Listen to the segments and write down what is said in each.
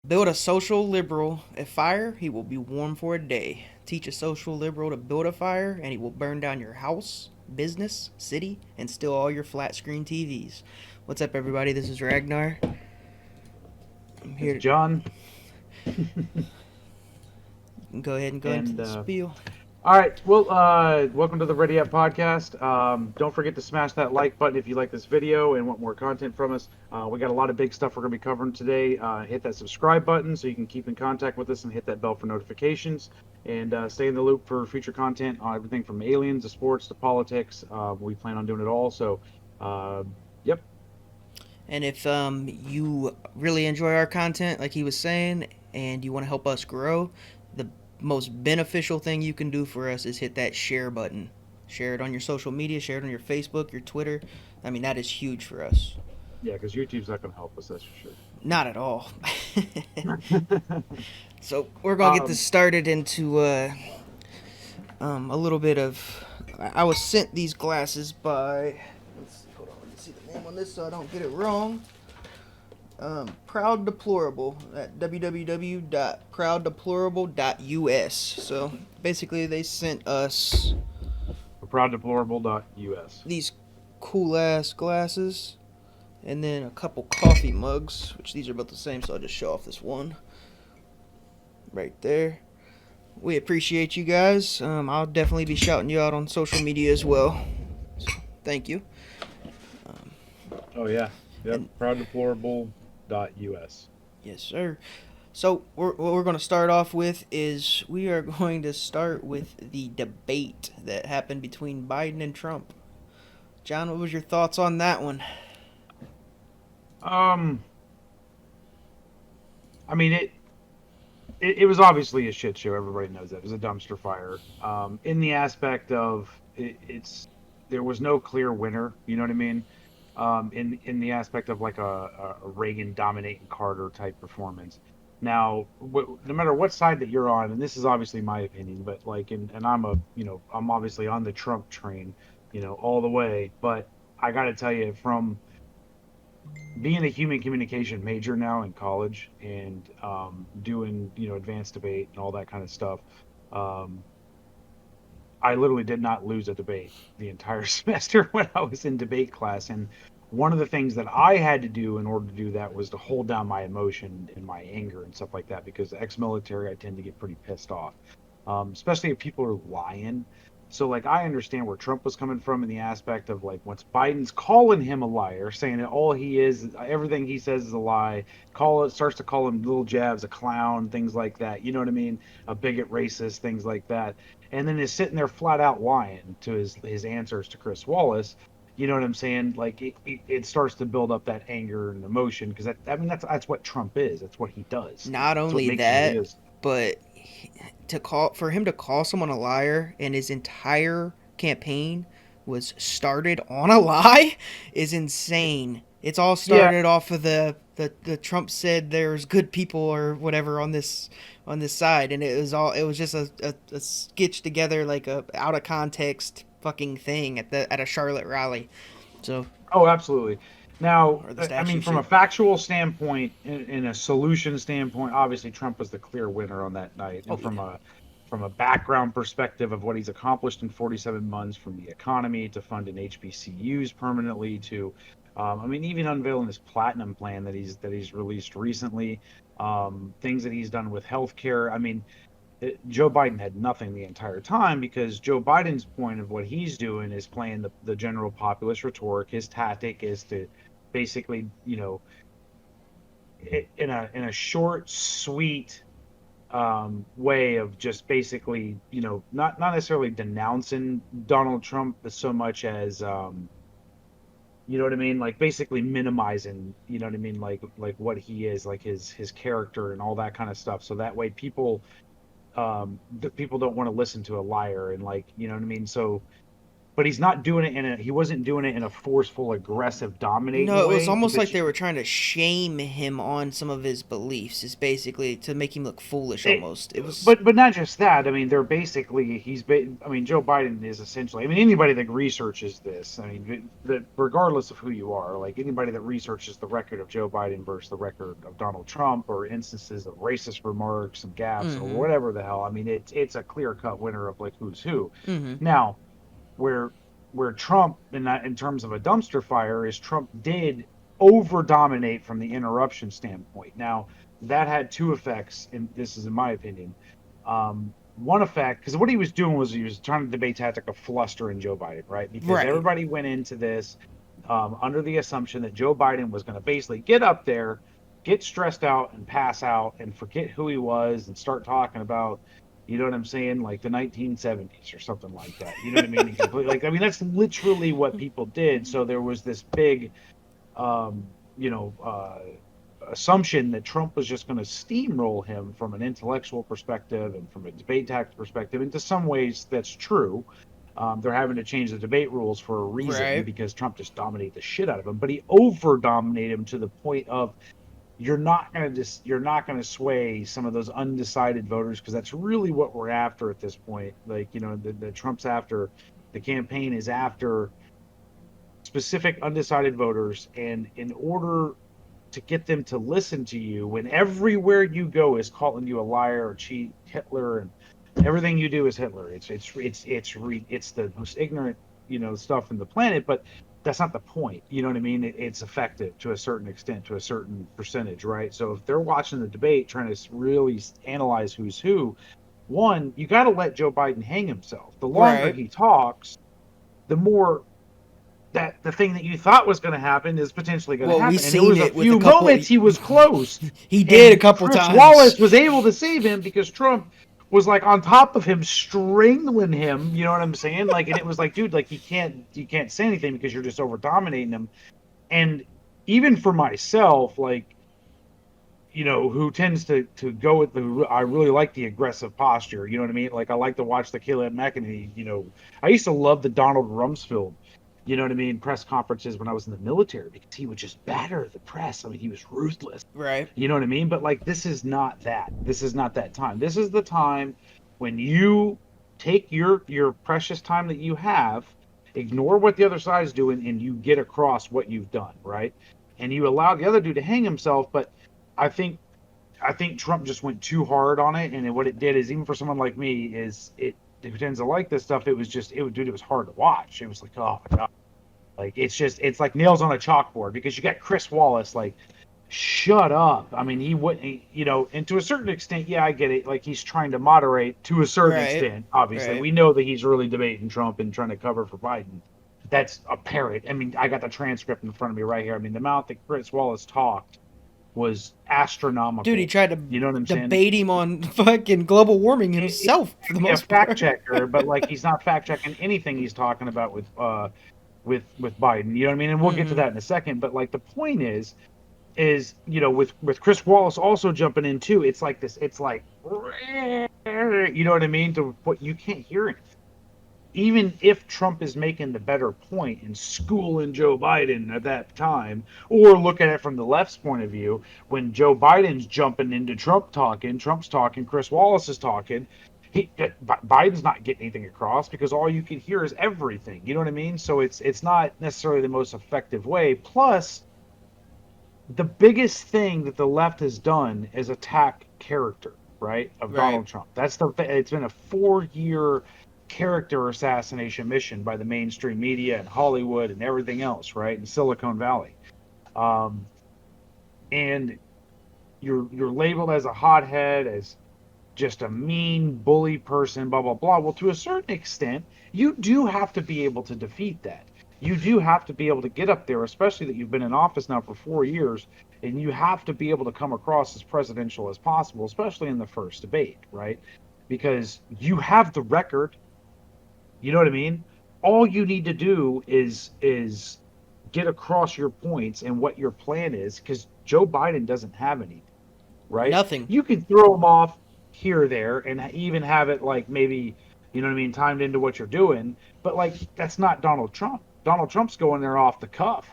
Build a social liberal a fire, he will be warm for a day. Teach a social liberal to build a fire, and he will burn down your house, business, city, and steal all your flat screen TVs. What's up, everybody? This is Ragnar. I'm It's here John. to go ahead and go into And the spiel. all right, well, welcome to the ReadyUp podcast. Don't forget to smash that like button if you like this video and want more content from us. We got a lot of big stuff we're going to be covering today. Hit that subscribe button so you can keep in contact with us and hit that bell for notifications. And stay in the loop for future content on everything from aliens to sports to politics. We plan on doing it all. So, uh, yep. And if you really enjoy our content, like he was saying, and you want to help us grow, the most beneficial thing you can do for us is hit that share button. Share it on your social media, share it on your Facebook, your Twitter. I mean, that is huge for us. Yeah, because YouTube's not going to help us, that's for Not at all. sure. So we're gonna get this um, started into a little bit of. I was sent these glasses by. Let's see, hold on. Let me see the name on this so I don't get it wrong. Proud Deplorable at www.prouddeplorable.us. So basically, they sent us prouddeplorable.us. these cool ass glasses and then a couple coffee mugs, which these are both the same. So I'll just show off this one right there. We appreciate you guys. I'll definitely be shouting you out on social media as well. So, thank you. Um, Oh yeah. Yep. and Prouddeplorable.us. yes, sir. So what we're going to start off with is we are going to start with the debate that happened between Biden and Trump. John, what was your thoughts on that one? Um, I mean it was obviously a shit show. Everybody knows that. It was a dumpster fire. In the aspect of it's there was no clear winner. You know what I mean? In the aspect of like a Reagan dominating Carter type performance. Now, no matter what side that you're on, and this is obviously my opinion, but like, and I'm I'm obviously on the Trump train, all the way. But I got to tell you, from being a human communication major now in college and doing advanced debate and all that kind of stuff, um, I literally did not lose a debate the entire semester when I was in debate class. And one of the things that I had to do in order to do that was to hold down my emotion and my anger and stuff like that, because ex-military, I tend to get pretty pissed off, especially if people are lying. So like I understand where Trump was coming from in the aspect of like once Biden's calling him a liar, saying that all he is, everything he says is a lie, starts to call him little jabs, a clown, things like that. You know what I mean? A bigot, racist, things like that, and then is sitting there flat out lying to his answers to Chris Wallace. You know what I'm saying? Like it starts to build up that anger and emotion, because I mean that's what Trump is. That's what he does. Not That's what only makes him what he that, is. but to call for him to call someone a liar and his entire campaign was started on a lie is insane. It's all Yeah. started off of the Trump said there's good people or whatever on this side, and it was just a sketch together like a out of context fucking thing at a Charlotte rally. So Oh, absolutely. Now, or the I statue mean, from a shit. factual standpoint, in a solution standpoint, obviously Trump was the clear winner on that night, Oh and yeah. from a background perspective of what he's accomplished in 47 months, from the economy to funding HBCUs permanently to, I mean, even unveiling this platinum plan that he's released recently, things that he's done with healthcare. I mean, Joe Biden had nothing the entire time, because Joe Biden's point of what he's doing is playing the general populist rhetoric. His tactic is to basically, in a short, sweet way of just basically, not necessarily denouncing Donald Trump, but so much as, you know what I mean, like basically minimizing, you know what I mean, like what he is, like his character and all that kind of stuff. So that way people the people don't want to listen to a liar, and like, you know what I mean. So but he's not doing it he wasn't doing it in a forceful, aggressive, dominating No, it was way almost like because they were trying to shame him on some of his beliefs. Is basically to make him look foolish. it, Almost. It was but not just that. I mean, they're basically I mean, Joe Biden is essentially. I mean, anybody that researches this. I mean, regardless of who you are, like anybody that researches the record of Joe Biden versus the record of Donald Trump, or instances of racist remarks and gaffes or mm-hmm. whatever the hell. I mean, it's a clear cut winner of like who's who. Mm-hmm. Now, where Trump in that in terms of a dumpster fire is Trump did over dominate from the interruption standpoint. Now that had two effects, and this is in my opinion. One effect, because what he was doing was he was trying to debate tactic of flustering Joe Biden, right? Because Right. everybody went into this under the assumption that Joe Biden was going to basically get up there, get stressed out, and pass out, and forget who he was, and start talking about, you know what I'm saying, like the 1970s or something like that. You know what I mean? And completely, like, I mean, that's literally what people did. So there was this big, um, you know, assumption that Trump was just going to steamroll him from an intellectual perspective and from a debate tactic perspective. And to some ways, that's true. They're having to change the debate rules for a reason Right. because Trump just dominated the shit out of him. But he over dominated him to the point of you're not going to sway some of those undecided voters, because that's really what we're after at this point. Like, you know, the Trump's after, the campaign is after specific undecided voters, and in order to get them to listen to you when everywhere you go is calling you a liar or cheat, Hitler, and everything you do is Hitler. It's the most ignorant, you know, stuff in the planet, but that's not the point. You know what I mean? It's effective to a certain extent, to a certain percentage, right? So if they're watching the debate trying to really analyze who's who, one, you got to let Joe Biden hang himself. The longer Right. he talks, the more that the thing that you thought was going to happen is potentially going to Well, we happen. And there seen was a it with a few couple. moments he was close, He did a and couple Chris times. Wallace was able to save him because Trump was like on top of him, strangling him. You know what I'm saying? Like, and it was like, dude, like you can't say anything because you're just over dominating him. And even for myself, like, you know, who tends to go with the, I really like the aggressive posture. You know what I mean? Like, I like to watch the Kayla McEnany. You know, I used to love the Donald Rumsfeld, you know what I mean, press conferences when I was in the military, because he would just batter the press. I mean, he was ruthless. Right. You know what I mean? But like, this is not that. This is not that time. This is the time when you take your precious time that you have, ignore what the other side is doing, and you get across what you've done, right? And you allow the other dude to hang himself. But I think Trump just went too hard on it, and what it did is, even for someone like me, is who tends to like this stuff, it was just it was hard to watch. It was like, oh my god, like it's like nails on a chalkboard, because you got Chris Wallace, like, shut up. I mean, he wouldn't, you know, and to a certain extent, yeah, I get it. Like, he's trying to moderate to a certain Right. extent. Obviously, Right. we know that he's really debating Trump and trying to cover for Biden. That's apparent. I mean, I got the transcript in front of me right here. I mean, the amount that Chris Wallace talked was Dude, he astronomical. tried to You know what I'm saying? debate him on fucking global warming himself for the A most fact part. checker, but like, he's not fact checking anything he's talking about with Biden. You know what I mean? And we'll get to Mm-hmm. that in a second. But like, the point is, you know, with Chris Wallace also jumping in too, it's like this. It's like, you know what I mean? To what, you can't hear anything. Even if Trump is making the better point and schooling Joe Biden at that time, or look at it from the left's point of view, when Joe Biden's jumping into Trump's talking, Chris Wallace is talking, Biden's not getting anything across because all you can hear is everything. You know what I mean? So it's not necessarily the most effective way. Plus, the biggest thing that the left has done is attack character, right, of Right. Donald Trump. It's been a 4 year character assassination mission by the mainstream media and Hollywood and everything else, right, in Silicon Valley. Um, and you're labeled as a hothead, as just a mean bully person, blah blah blah. Well, to a certain extent, you do have to be able to defeat that. You do have to be able to get up there, especially that you've been in office now for 4 years, and you have to be able to come across as presidential as possible, especially in the first debate, right? Because you have the record. You know what I mean? All you need to do is get across your points and what your plan is, because Joe Biden doesn't have any, right? Nothing. You can throw them off here or there and even have it like maybe, You know what I mean? Timed into what you're doing. But like, that's not Donald Trump. Donald Trump's going there off the cuff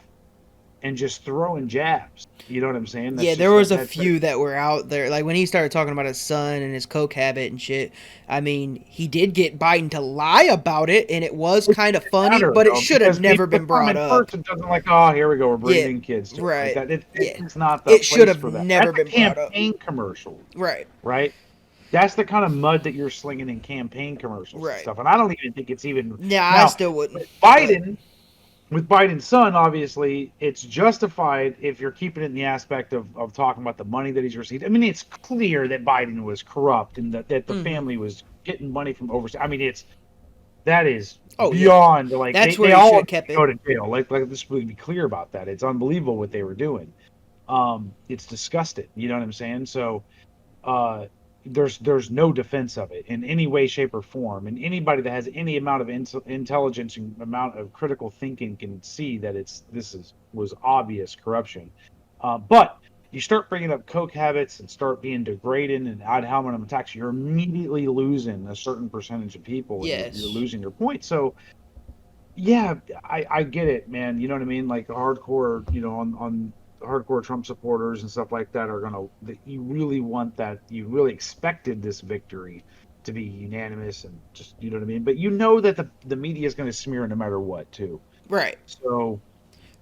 and just throwing jabs. You know what I'm saying? That's Yeah, there just was a that few that were out there. Like when he started talking about his son and his coke habit and shit. I mean, he did get Biden to lie about it, and it was it kind of doesn't funny, matter but it though, should have because never the been brought common up. person doesn't like, oh, here we go, we're Yeah, bringing in kids to it. Like right. that. Yeah, It's not the it should place have for that. never That's a been brought up. campaign commercial, Right, right? That's the kind of mud that you're slinging in campaign commercials and right. stuff. And I don't even think it's even Yeah, I now still wouldn't. with But Biden. With Biden's son, obviously, it's justified if you're keeping it in the aspect of talking about the money that he's received. I mean, it's clear that Biden was corrupt and that the mm-hmm. family was getting money from overseas. I mean, that is Oh yeah, beyond like that's they where he all should need kept to go it. to jail. Like let's really be clear about that. It's unbelievable what they were doing. It's disgusting. You know what I'm saying? So uh, there's no defense of it in any way, shape, or form. And anybody that has any amount of intelligence and amount of critical thinking can see that was obvious corruption. But you start bringing up coke habits and start being degrading and ad hominem attacks, you're immediately losing a certain percentage of people, and you're Yes. losing your point. So yeah, I get it, man. You know what I mean? Like hardcore, on hardcore Trump supporters and stuff like that are gonna. You really want that. You really expected this victory to be unanimous and just, you know what I mean. But you know that the media is gonna smear no matter what, too. Right. So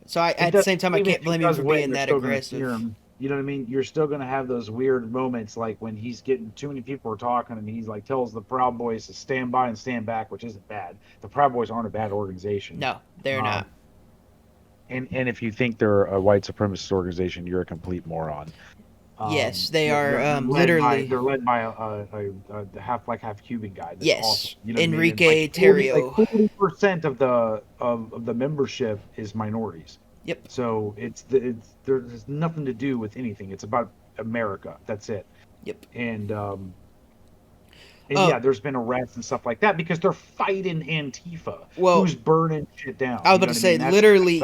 So I, it at the does. same time, I Even can't if he blame him does for win, being they're that still gonna smear aggressive. him. You know what I mean? You're still gonna have those weird moments like when he's getting too many people are talking and he's like tells the Proud Boys to stand by and stand back, which isn't bad. The Proud Boys aren't a bad organization. No, they're Um, not. and if you think they're a white supremacist organization, you're a complete moron. Yes, they are They're led by literally. a half Cuban guy that's awesome. Yes, You know what I mean? And Enrique Terrio. 40% of the membership is minorities. Yep. So there's nothing to do with anything. It's about America. That's it. Yep. And Oh, yeah, there's been arrests and stuff like that because they're fighting Antifa, well, who's burning shit I down. was You about know to what I say mean? literally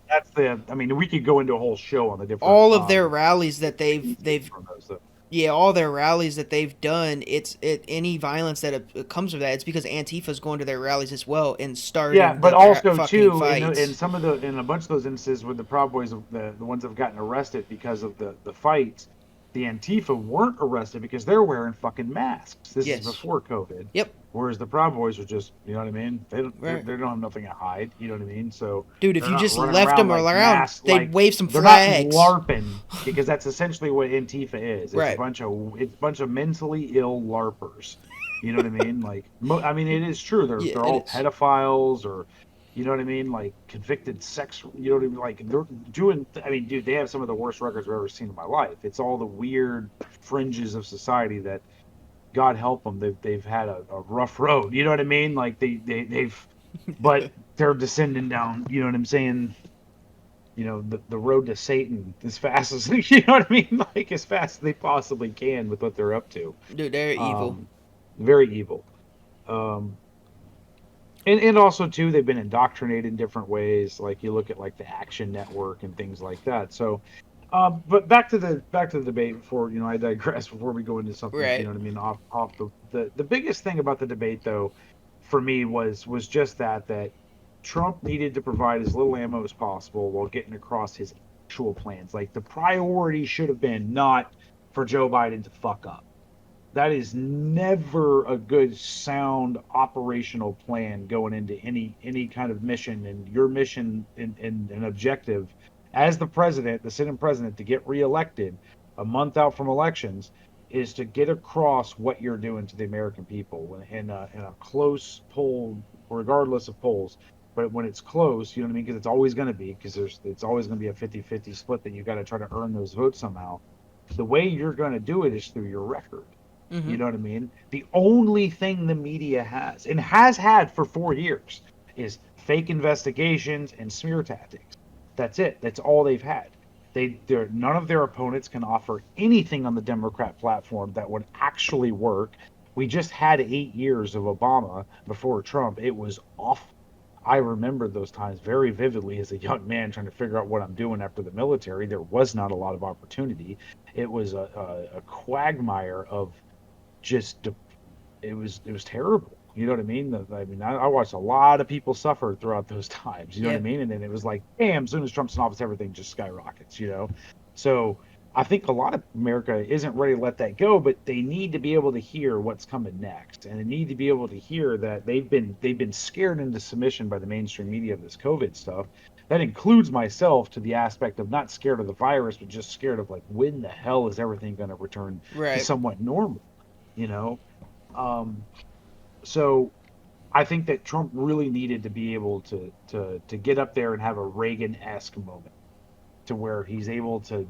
That's the. I mean, we could go into a whole show on the different all of their rallies that they've from those. Though. yeah, all their rallies that they've done, any violence that comes from that, it's because Antifa's going to their rallies as well and Yeah, starting but the also fucking too in fights. some of the in a bunch of those instances where the Proud Boys, the ones that have gotten arrested because of the fights, the Antifa weren't arrested because they're wearing fucking masks. This is Yes. before COVID, Yep. whereas the Proud Boys are just, you know what I mean? Right. They don't have nothing to hide. You know what I mean? So Dude, if they're you not just running left around them like around, masked, they'd like wave some they're not flags. LARPing because that's essentially what Antifa is. Right. It's a bunch of mentally ill LARPers. You know what I mean? Like, I mean, it is true. Yeah, They're it all is. pedophiles or, you know what I mean? Like convicted sex. You know what I mean? Like they're doing. I mean, dude, they have some of the worst records I've ever seen in my life. It's all the weird fringes of society that, God help them, they've had a rough road. You know what I mean? Like they've, but they're descending down. You know what I'm saying? The road to Satan as fast as you know what I mean, like as fast as they possibly can with what they're up to. Dude, they're evil. Um, Very evil. Um, and also too, they've been indoctrinated in different ways. Like you look at like the Action Network and things like that. So, but back to the debate before I digress before we go into something Right. what I mean off the biggest thing about the debate though for me was just that Trump needed to provide as little ammo as possible while getting across his actual plans. Like the priority should have been not for Joe Biden to fuck up. That is never a good sound operational plan going into any kind of mission. And your mission and an objective as the president, the sitting president, to get reelected a month out from elections is to get across what you're doing to the American people in a close poll, regardless of polls. But when it's close, you know what I mean? Because it's always going to be, because it's always going to be a 50-50 split that you got to try to earn those votes somehow. The way you're going to do it is through your record. Mm-hmm. You know what I mean? The only thing the media has and has had for 4 years is fake investigations and smear tactics. That's it. That's all they've had. None of their opponents can offer anything on the Democrat platform that would actually work. We just had 8 years of Obama before Trump. It was awful. I remember those times very vividly as a young man trying to figure out what I'm doing after the military. There was not a lot of opportunity. It was a quagmire of just it was terrible. You know what I mean? I watched a lot of people suffer throughout those times. You know what I Yeah. mean? And then it was like, bam, as soon as Trump's in office, everything just skyrockets. So I think a lot of America isn't ready to let that go, but they need to be able to hear what's coming next, and they need to be able to hear that they've been scared into submission by the mainstream media of this COVID stuff. That includes myself to the aspect of not scared of the virus, but just scared of like when the hell is everything going to return to Right. somewhat normal, you know? Um, so I think that Trump really needed to be able to get up there and have a Reagan-esque moment to where he's able to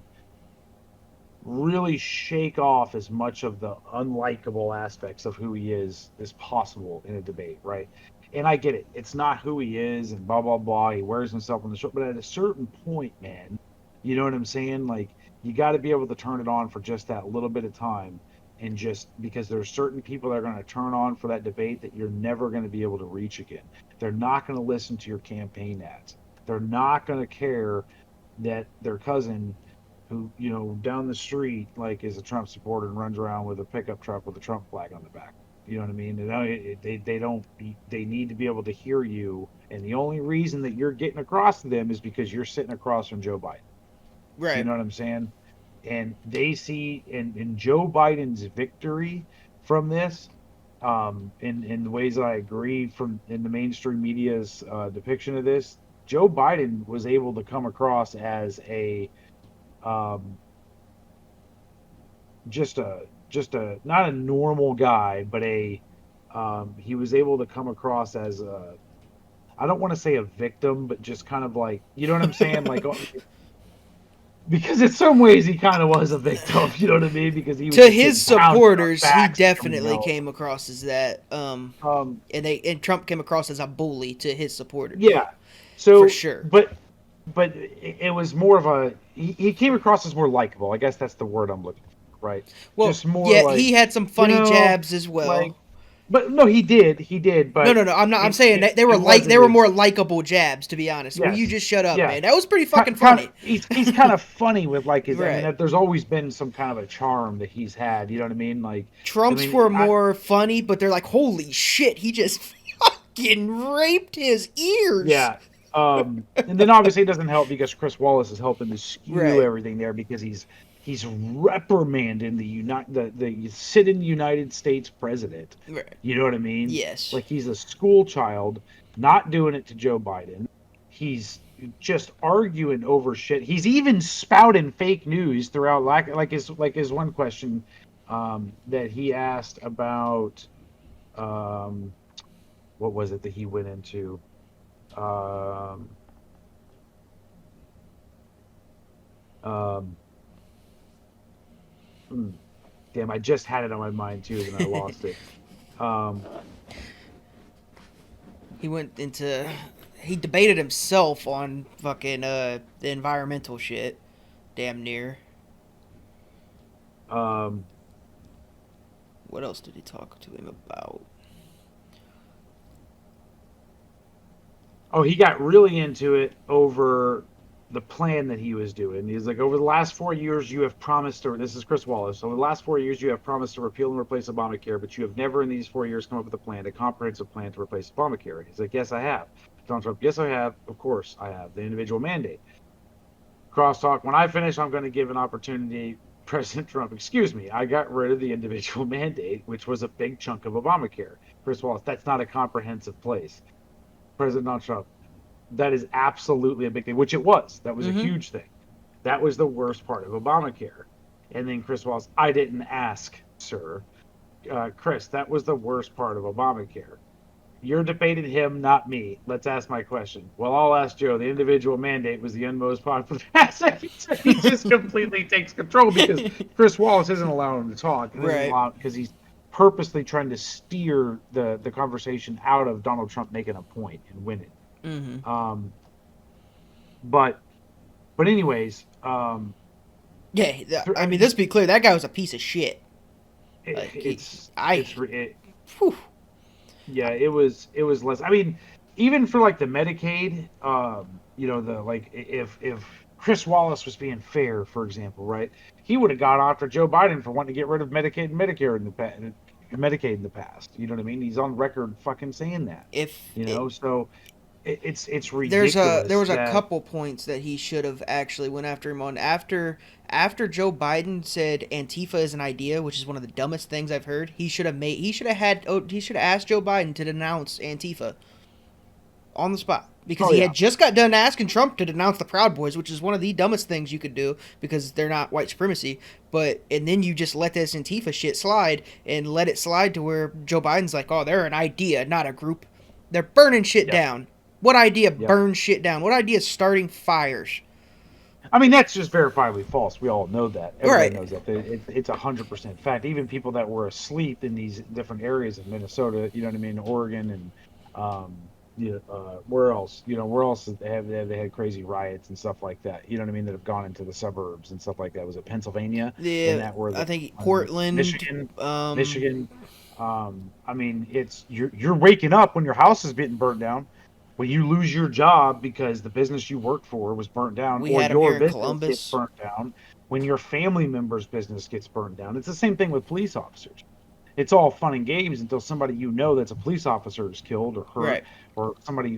really shake off as much of the unlikable aspects of who he is as possible in a debate, right? And I get it. It's not who he is and blah blah blah. He wears himself on the show, but at a certain point, man, you know what I'm saying? Like you got to be able to turn it on for just that little bit of time and just because there's certain people that are going to turn on for that debate that you're never going to be able to reach again. They're not going to listen to your campaign ads. They're not going to care that their cousin who down the street like is a Trump supporter and runs around with a pickup truck with a Trump flag on the back. You know what I mean? They don't they need to be able to hear you, and the only reason that you're getting across to them is because you're sitting across from Joe Biden. You Right. know what I'm saying? And they see in Joe Biden's victory from this, in the ways that I agree from in the mainstream media's depiction of this, Joe Biden was able to come across as a um, just a not a normal guy, but he was able to come across as a I don't want to say a victim, but just kind of like you know what I'm saying, like because in some ways he kind of was a victim, you know what I mean, because he was To just his getting pounded on supporters, he backs and everything definitely else. came across as that. Um, And Trump came across as a bully to his supporters, yeah. for So, sure. but it was more of he came across as more likable. I guess that's the word I'm looking for, right? Well, Just more yeah, like he had some you funny know, jabs as like well. but no, he did, No, but no, no. I'm not. I'm it saying it, that they were it like wasn't they were as more likable jabs. To be honest, will you yes, just shut up, yeah. man? That was pretty fucking Kind of, funny. he's kind of funny with like his. I mean, Right. there's always been some kind of a charm that he's had. You know what I mean? Like, I Trump's mean, were more funny, but they're like, holy shit, he just fucking raped his ears. yeah. And then obviously it doesn't help because Chris Wallace is helping to skew Right. everything there because he's reprimanding the sitting United States president. Right. You know what I mean? Yes. Like he's a school child, not doing it to Joe Biden. He's just arguing over shit. He's even spouting fake news throughout like his one question that he asked about um what was it that he went into? Um Um, hmm, damn, I just had it on my mind too, then I lost it. Um, He went into. He debated himself on fucking the environmental shit. Damn near. um, What else did he talk to him about? oh, he got really into it over the plan that he was doing. He's like, over the last 4 years, you have promised to, this is Chris Wallace. Over the last 4 years, you have promised to repeal and replace Obamacare, but you have never in these 4 years come up with a plan, a comprehensive plan to replace Obamacare. He's like, yes, I have. Donald Trump, yes, I have. Of course, I have. The individual mandate. Crosstalk. When I finish, I'm going to give an opportunity. President Trump, excuse me, I got rid of the individual mandate, which was a big chunk of Obamacare. Chris Wallace, that's not a comprehensive place. President Donald Trump, that is absolutely a big thing, which it was. That was a Mm-hmm. huge thing. That was the worst part of Obamacare. And then Chris Wallace, I didn't ask, sir. Chris, that was the worst part of Obamacare. You're debating him, not me. Let's ask my question. Well, I'll ask Joe. The individual mandate was the most popular. He just completely takes control because Chris Wallace isn't allowing him to talk and isn't Right. allowed because he's purposely trying to steer the conversation out of Donald Trump making a point and winning. Mm-hmm. Um, but anyways, Yeah. I I mean, mean, let's be clear. That guy was a piece of shit. it, Like it's I. it's it, Whew. yeah, it was less. I mean, even for like the Medicaid, the like if Chris Wallace was being fair, for example, right, he would have gone after Joe Biden for wanting to get rid of Medicaid and Medicare in the Medicaid in the past. You know what I mean? He's on record fucking saying that. If You it, know, so it's there ridiculous was a that. couple points that he should have actually went after him on after Joe Biden said Antifa is an idea, which is one of the dumbest things I've heard. He should have asked Joe Biden to denounce Antifa on the spot because Oh he yeah, had just got done asking Trump to denounce the Proud Boys, which is one of the dumbest things you could do because they're not white supremacy. But and then you just let this Antifa shit slide and let it slide to where Joe Biden's like, oh, they're an idea, not a group. They're burning shit yep, down. What idea yep. burns shit down? What idea is starting fires? I mean, that's just verifiably false. We all know that. Everybody Right. knows that. It's 100% fact. Even people that were asleep in these different areas of Minnesota, you know what I mean, Oregon, and where else? You know, where else they had crazy riots and stuff like that. You know what I mean? That have gone into the suburbs and stuff like that. Was it Pennsylvania? And Yeah, that where I the think Portland. Michigan, Michigan. I mean, it's you're waking up when your house is getting burnt down, when you lose your job because the business you worked for was burnt down, We or had them your here in business gets Columbus. burnt down, when your family member's business gets burnt down. It's the same thing with police officers. It's all fun and games until somebody you know that's a police officer is killed or hurt, Right. or somebody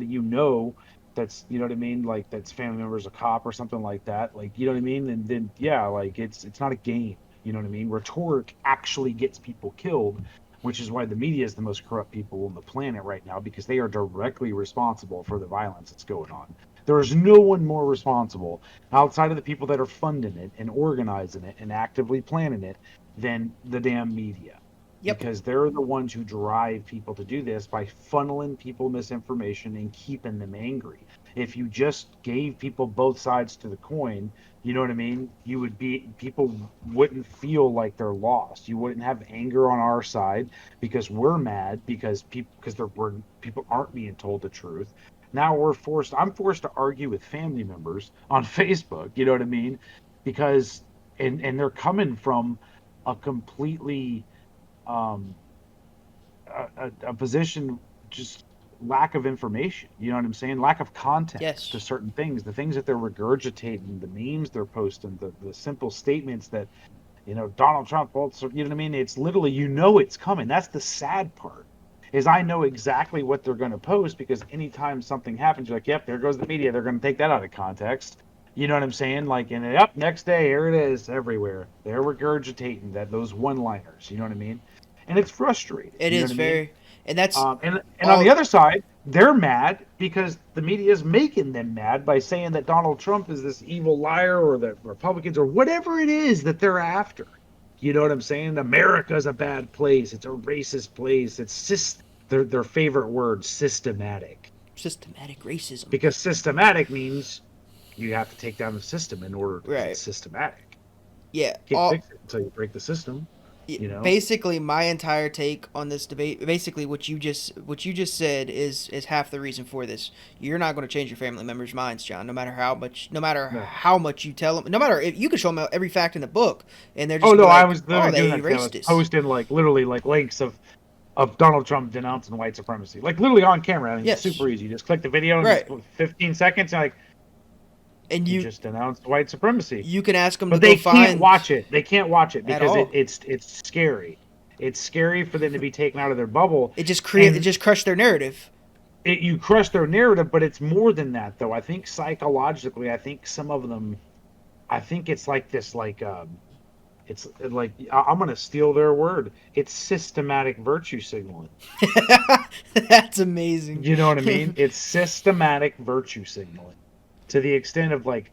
you know that's, you know what I mean, like that's family member's a cop or something like that, like, you know what I mean, and then yeah, like it's not a game. You know what I mean? Rhetoric actually gets people killed, which is why the media is the most corrupt people on the planet right now, because they are directly responsible for the violence that's going on. There is no one more responsible outside of the people that are funding it and organizing it and actively planning it than the damn media, Yep. because they're the ones who drive people to do this by funneling people misinformation and keeping them angry. If you just gave people both sides to the coin, you know what I mean, you would be, people wouldn't feel like they're lost. You wouldn't have anger on our side because we're mad because people aren't being told the truth. Now I'm forced to argue with family members on Facebook, you know what I mean, because and they're coming from a completely um a position, just lack of information, you know what I'm saying, lack of context to Yes. certain things, the things that they're regurgitating, the memes they're posting, the simple statements that, you know, Donald Trump also, you know what I mean, it's literally, you know, it's coming. That's the sad part, is I know exactly what they're going to post, because anytime something happens, you're like, yep, there goes the media, they're going to take that out of context. You know what I'm saying? Like, and up next day, here it is everywhere. They're regurgitating that, those one-liners. You know what I mean? And it's frustrating. It You know is what I mean? very, and that's And on the all. other side, they're mad because the media is making them mad by saying that Donald Trump is this evil liar, or that Republicans, or whatever it is that they're after. You know what I'm saying? America's a bad place. It's a racist place. Their favorite word, systematic. Systematic racism. Because systematic means you have to take down the system in order, because it's Right. systematic. Yeah. You can't All fix it until you break the system, you know? basically my entire take on this debate. Basically, what you just said is half the reason for this. You're not going to change your family members' minds, John. No matter No. how much you tell them, no matter if you can show them every fact in the book, and they're Oh just gonna no, be I like, was oh, literally doing they that today. I was erased this. posting like literally like links of Donald Trump denouncing white supremacy, like literally on camera. I mean, it's Yes. super easy. You just click the video and just Right. 15 seconds, and like, And he you just denounced white supremacy. you can ask them to But go they can't find watch it. They can't watch it at because all. it's scary. It's scary for them to be taken out of their bubble, It and just crushed their narrative. you crush their narrative. But it's more than that, though. I think psychologically, I think some of them, I think it's like this, like it's like, I'm gonna steal their word. It's systematic virtue signaling. That's amazing. You know what I mean? It's systematic virtue signaling, to the extent of like,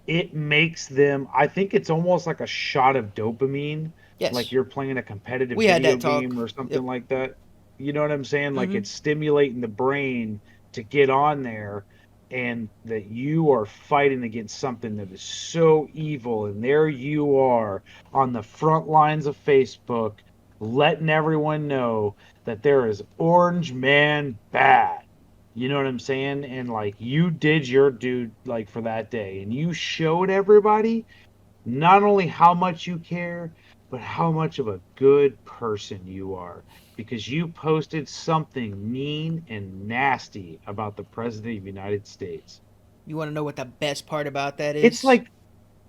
it makes them, I think it's almost like a shot of dopamine, like Yes. you're playing a competitive We had video that talk. game or Yep. something like that. You know what I'm saying? Like, Mm-hmm. it's stimulating the brain to get on there, and that you are fighting against something that is so evil, and there you are on the front lines of Facebook, letting everyone know that there is orange man bad. You know what I'm saying? And like, you did your dude, like, for that day, and you showed everybody not only how much you care, but how much of a good person you are, because you posted something mean and nasty about the president of the United States. You want to know what the best part about that It's is? like,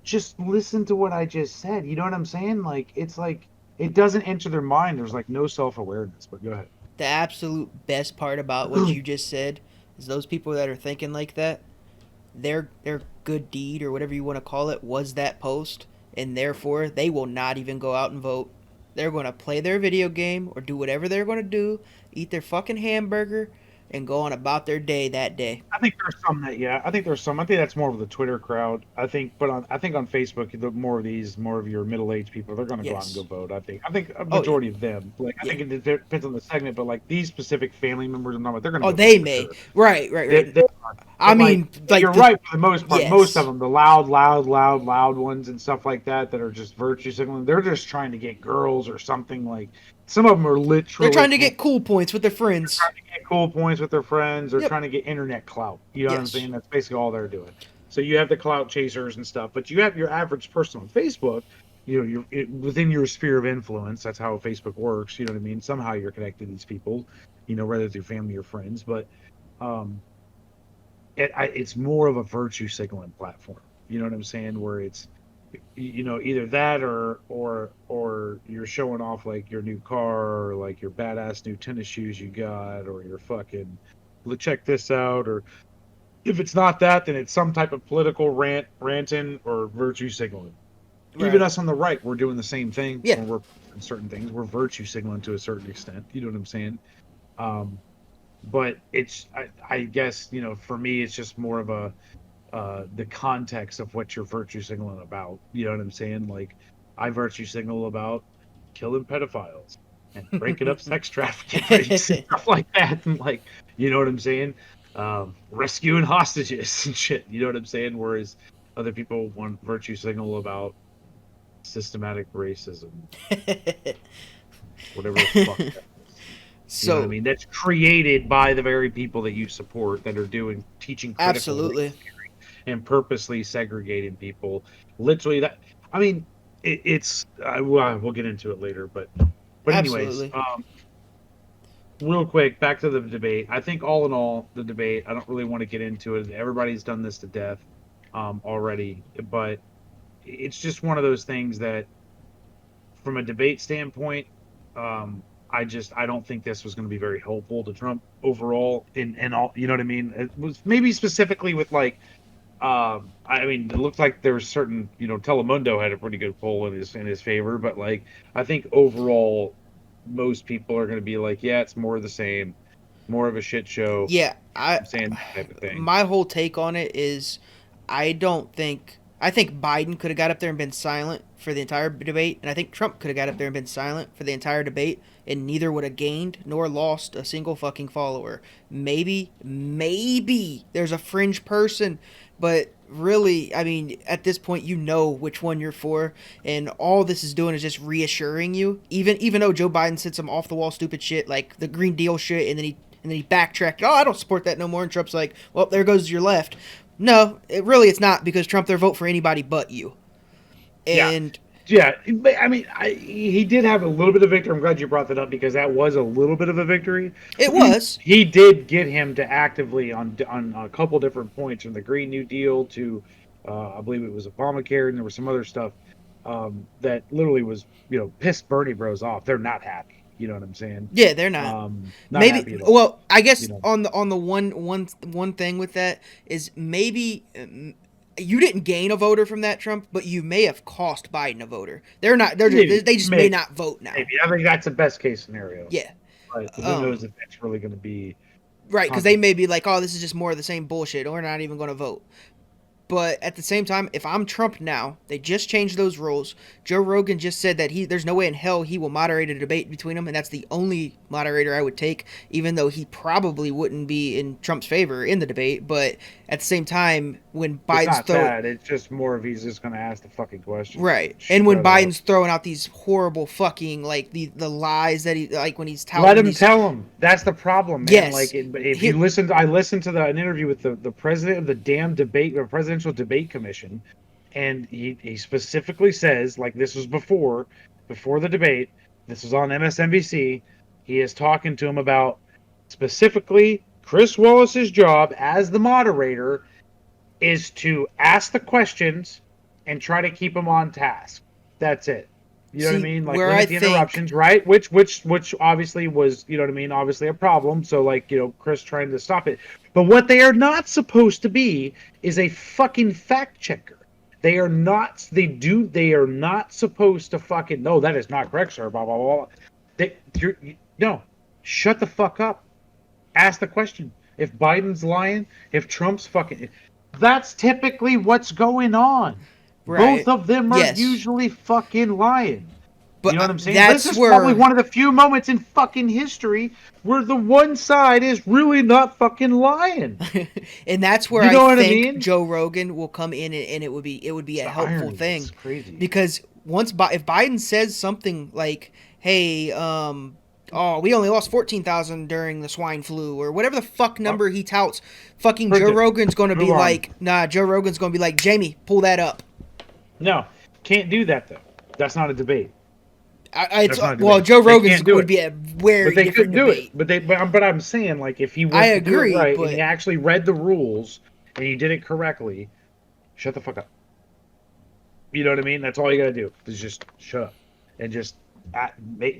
just listen to what I just said. You know what I'm saying? Like, it's like, it doesn't enter their mind. There's like no self-awareness. But go ahead. The absolute best part about what you just said is those people that are thinking like that, their good deed or whatever you want to call it was that post, and therefore they will not even go out and vote. They're going to play their video game or do whatever they're going to do, eat their fucking hamburger, and go on about their day that day. I think there's some that, yeah. I think there's some. I think that's more of the Twitter crowd. I think on Facebook, more of your middle-aged people, they're going to go out and go Yes. vote. I think a Oh yeah. majority of them. Like, I Yeah. think it depends on the segment, but like these specific family members, I'm not like, they're going to Oh, go vote they for may. sure. Right. Right. Right. They are. I But like, mean, like you're the right for the most part. Most of yes. them, the loud ones and stuff like that are just virtue signaling. They're just trying to get girls or something. Like, some of them are They're literally trying to get cool points with their friends. trying to get cool points with their friends or Yep. trying to get internet clout. You know what I'm Yes. saying? That's basically all they're doing. So you have the clout chasers and stuff, but you have your average person on Facebook. You know, within your sphere of influence. That's how Facebook works. You know what I mean? Somehow you're connected to these people. You know, whether through family or friends, but um, it's more of a virtue signaling platform. You know what I'm saying? Where it's either that or you're showing off like your new car or like your badass new tennis shoes you got or your fucking check this out, or if it's not that, then it's some type of political ranting or virtue signaling. Even Right. us on the right, we're doing the same thing Yeah. when we're in certain things. We're virtue signaling to a certain extent. You know what I'm saying? um but I guess, for me, it's just more of a the context of what you're virtue signaling about. You know what I'm saying? Like, I virtue signal about killing pedophiles and breaking up sex trafficking rings and stuff like that, and like, you know what I'm saying? Rescuing hostages and shit. You know what I'm saying? Whereas other people want virtue signal about systematic racism, whatever the fuck that is. You know what I So mean? That's created by the very people that you support that are teaching critical absolutely. race and purposely segregating people. Literally, that. I mean, we'll get into it later, but anyways, Absolutely. real quick, back to the debate. I think all in all, the debate. I don't really want to get into it. Everybody's done this to death already, but it's just one of those things that, from a debate standpoint, I don't think this was going to be very helpful to Trump overall. In all, you know what I mean? It was maybe specifically with like, I mean, it looked like there was certain, Telemundo had a pretty good poll in his favor, but like, I think overall, most people are going to be like, yeah, it's more of the same, more of a shit show. Yeah, I'm saying that type of thing. my whole take on it is I think Biden could have got up there and been silent for the entire debate, and I think Trump could have got up there and been silent for the entire debate, and neither would have gained nor lost a single fucking follower. Maybe there's a fringe person, but really, I mean, at this point, you know which one you're for, and all this is doing is just reassuring you. Even though Joe Biden said some off the wall stupid shit like the Green Deal shit, and then he backtracked. Oh, I don't support that no more. And Trump's like, well, there goes your left. No, it's not because Trump there vote for anybody but you. Yeah, And yeah. But I mean, he did have a little bit of victory. I'm glad you brought that up because that was a little bit of a victory. it was. He did get him to actively on a couple different points, from the Green New Deal to, I believe it was Obamacare, and there was some other stuff that literally was, pissed Bernie Bros off. They're not happy. You know what I'm saying? Yeah, they're not. Not Maybe. happy at all. Well, I You guess know. on the one thing with that is maybe you didn't gain a voter from that, Trump, but you may have cost Biden a voter. They're not. Maybe, They just may not vote now. maybe. I think that's the best case scenario. Yeah. But who knows Um. if that's really going to be Right, because they consequential. may be like, oh, this is just more of the same bullshit. We're not even going to vote. But at the same time, if I'm Trump now, they just changed those rules. Joe Rogan just said that there's no way in hell he will moderate a debate between them, and that's the only moderator I would take, even though he probably wouldn't be in Trump's favor in the debate. But at the same time, when It's Biden's not throwing that. It's just more of he's just going to ask the fucking questions. right, and when Shut up. Biden's throwing out these horrible fucking like the lies that he like when he's Let touting him these tell him. That's the problem, man. yes, Like, if he you listen, I listened to an interview with the president of the damn debate, or presidential debate commission, and he specifically says, like, this was before the debate. This was on MSNBC. He is talking to him about specifically Chris Wallace's job as the moderator is to ask the questions and try to keep him on task. That's it. You know what I See, mean? Like where I limit the think interruptions, right? Which obviously was, you know what I mean, obviously a problem. So like, Chris trying to stop it. But what they are not supposed to be is a fucking fact checker. They are not supposed to fucking no, that is not correct, sir. Blah blah blah. No, shut the fuck up. Ask the question. If Biden's lying, if Trump's fucking, that's typically what's going on. Both right. of them are Yes, usually fucking lying. You but know what I'm saying? This that's is probably where one of the few moments in fucking history where the one side is really not fucking lying. and that's where You I know what I think mean? Joe Rogan will come in, and it would be It's a the helpful irony. thing It's crazy. because if Biden says something like, "Hey, oh, we only lost 14,000 during the swine flu," or whatever the fuck Oh, number he touts, fucking print Joe it. Rogan's gonna Move be on. like, "Nah," Joe Rogan's gonna be like, "Jamie, pull that up." No, can't do that though. That's not a debate. It's That's not a well, debate. Joe They Rogan's can't do would it. be a But very they different couldn't do it. debate. But I'm saying like if he I was to do it agree, right and he but actually read the rules and he did it correctly, shut the fuck up. You know what I mean? That's all you gotta do is just shut up and just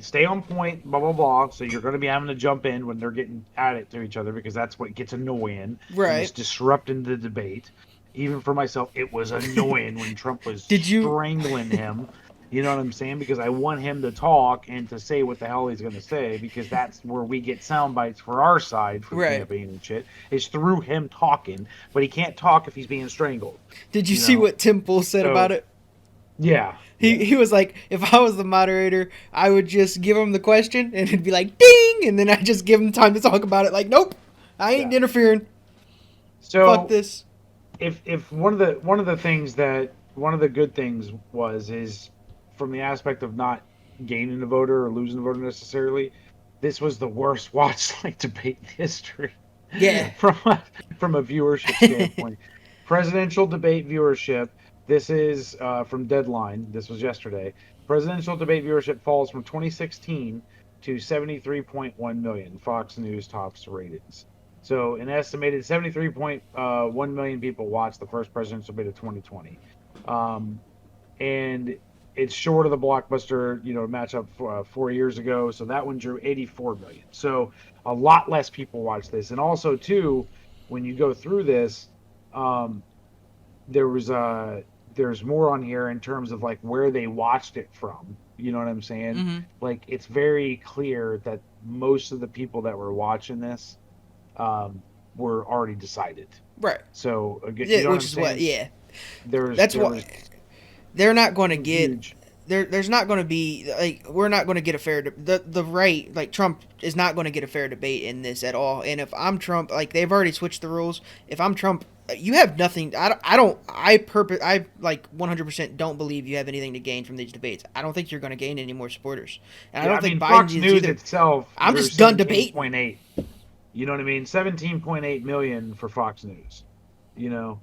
stay on point. Blah blah blah. So you're gonna be having to jump in when they're getting at it to each other because that's what gets annoying and it's right? disrupting the debate. Even for myself, it was annoying when Trump was Did you strangling him. You know what I'm saying? Because I want him to talk and to say what the hell he's going to say because that's where we get sound bites for our side for the right? campaign and shit. Is through him talking, but he can't talk if he's being strangled. Did you You see know? what Tim Pool said about So it? yeah, He yeah, he was like, if I was the moderator, I would just give him the question and it'd be like ding, and then I just give him time to talk about it. Like, nope, I ain't yeah. interfering. Fuck So this. if one of the good things is from the aspect of not gaining a voter or losing a voter necessarily, this was the worst watch like debate in history Yeah. from from a viewership standpoint. Presidential debate viewership. This is from Deadline. This was yesterday. Presidential debate viewership falls from 2016 to 73.1 million. Fox News tops ratings. So an estimated 73.1 million people watched the first presidential debate of 2020. Um, and it's short of the blockbuster, matchup 4 years ago. So that one drew 84 million. So a lot less people watch this. And also, too, when you go through this, um, there was there's more on here in terms of like where they watched it from. You know what I'm saying? Mm-hmm. Like it's very clear that most of the people that were watching this um, were already decided. Right. So again, you Yeah, know what which I'm is what. saying? Yeah. There's That's there what was they're not going to some get. huge. There's not going to be like we're not going to get a fair the right like Trump is not going to get a fair debate in this at all. And if I'm Trump, like they've already switched the rules. If I'm Trump, you have nothing. I like 100% don't believe you have anything to gain from these debates. I don't think you're going to gain any more supporters, and I Yeah, don't I think mean Biden Fox is News either. itself I'm drew just done debating. 17.8. You know what I mean? 17.8 million for Fox News. You know,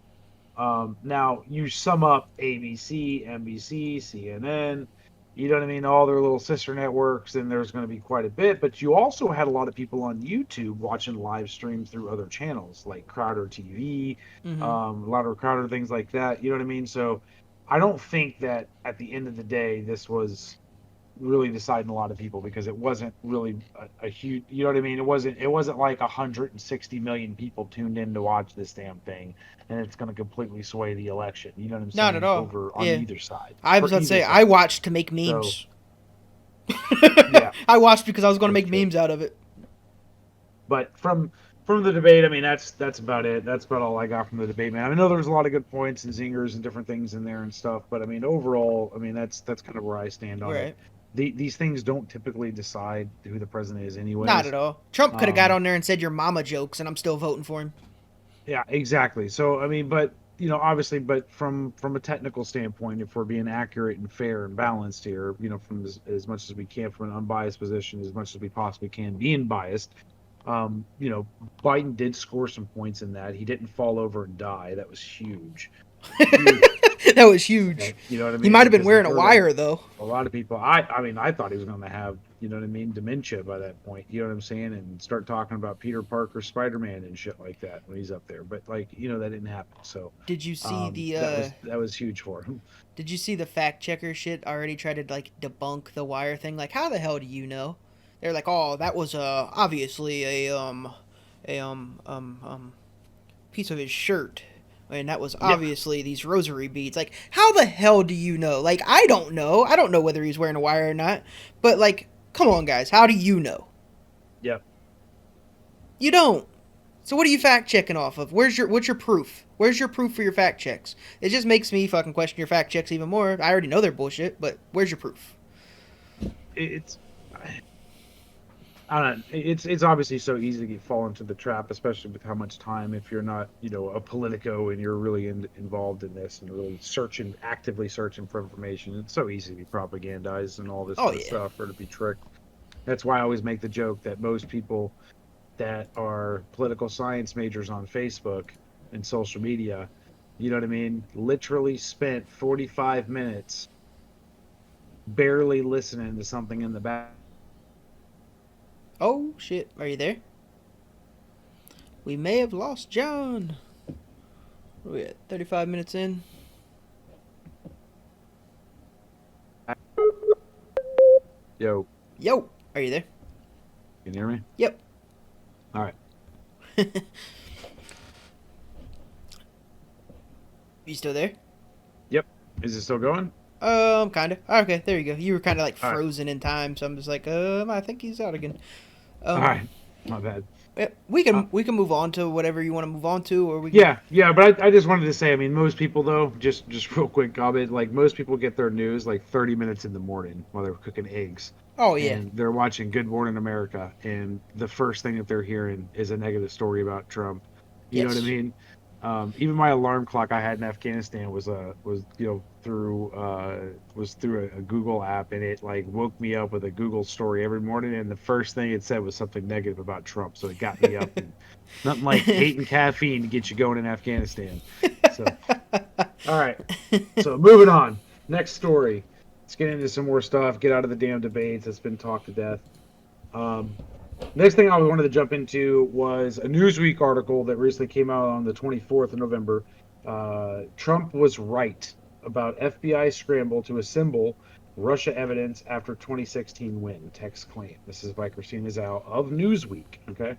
now you sum up ABC, NBC, CNN, you know what I mean, all their little sister networks, and there's going to be quite a bit. But you also had a lot of people on YouTube watching live stream through other channels like Crowder TV, Mm-hmm. a lot of Crowder things like that. You know what I mean? So I don't think that at the end of the day this was really deciding a lot of people because it wasn't really a huge, you know what I mean, it wasn't like 160 million people tuned in to watch this damn thing and it's going to completely sway the election, you know what I'm Not at saying, all. over on Yeah, either side, I was for about to either say I side. watched to make So memes. yeah, I watched because I was going to that's make true. memes out of it. But from the debate, I mean, that's about it. That's about all I got from the debate, man. I know there's a lot of good points and zingers and different things in there and stuff, but I mean, overall, I mean, that's kind of where I stand on it. Right. These things don't typically decide who the president is, Not anyways. at all. Trump could have got Um, on there and said your mama jokes, and I'm still voting for him. yeah, exactly. So I mean, but obviously, but from a technical standpoint, if we're being accurate and fair and balanced here, from as much as we can from an unbiased position, as much as we possibly can, being biased, um, you know, Biden did score some points in that. He didn't fall over and die. That was huge, huge. That was huge. You know what I He mean? might have been Because wearing like a there were like wire though. a lot of people. I mean, I thought he was going to have, you know what I mean, dementia by that point. You know what I'm saying? And start talking about Peter Parker, Spider-Man, and shit like that when he's up there. But like, you know, that didn't happen. So, Did you see the that was huge for him. Did you see the fact checker shit already tried to like debunk the wire thing? Like, how the hell do you know? They're like, oh, that was obviously a piece of his shirt, and that was Yeah, obviously these rosary beads. Like, how the hell do you know? Like, I don't know. I don't know whether he's wearing a wire or not. But like, come on, guys, how do you know? yeah. You don't. So what are you fact checking off of? What's your proof? Where's your proof for your fact checks? It just makes me fucking question your fact checks even more. I already know they're bullshit, but where's your proof? It's I don't know. It's obviously so easy to fall into the trap, especially with how much time if you're not, you know, a politico and you're really involved in this and really actively searching for information. It's so easy to be propagandized and all this Oh sort of yeah. stuff or to be tricked. That's why I always make the joke that most people that are political science majors on Facebook and social media, you know what I mean, literally spent 45 minutes barely listening to something in the back. Oh shit. Are you there? We may have lost John. What are we at? 35 minutes in. Yo, Yo. Are you there? can you hear me? Yep. All right. You still there? Yep. Is it still going? Kind of. Okay, there you go. You were kind of like All right. frozen in time, so I'm just like, I think he's out again. All Um, right. My bad. yeah, we Uh, can move on to whatever you want to move on to, or we can. yeah, yeah, but I just wanted to say, I mean, most people though, just real quick comment, like most people get their news like 30 minutes in the morning while they're cooking eggs, Oh yeah. and they're watching Good Morning America, and the first thing that they're hearing is a negative story about Trump. You know what I Yes. mean? Even my alarm clock I had in Afghanistan was you know was through a Google app, and it like woke me up with a Google story every morning, and the first thing it said was something negative about Trump, so it got me up, and nothing like hating caffeine to get you going in Afghanistan. So all right, so moving on, next story. Let's get into some more stuff. Get out of the damn debates. It's been talked to death. Um, Next thing I wanted to jump into was a Newsweek article that recently came out on the 24th of November. Trump was right about FBI scramble to assemble Russia evidence after 2016 win, text claim. This is by Christina Zhao of Newsweek. Okay.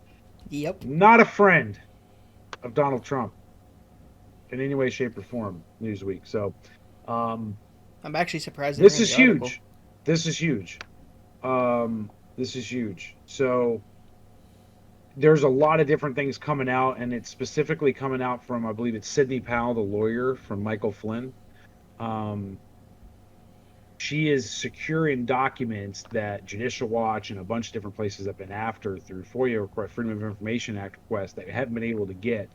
Yep. Not a friend of Donald Trump in any way, shape, or form, Newsweek. So um, I'm actually surprised they this ran is the article. huge. This is huge. This is huge. So there's a lot of different things coming out, and it's specifically coming out from, I believe it's Sidney Powell, the lawyer from Michael Flynn. Um, she is securing documents that Judicial Watch and a bunch of different places have been after through FOIA request, Freedom of Information Act requests that haven't been able to get,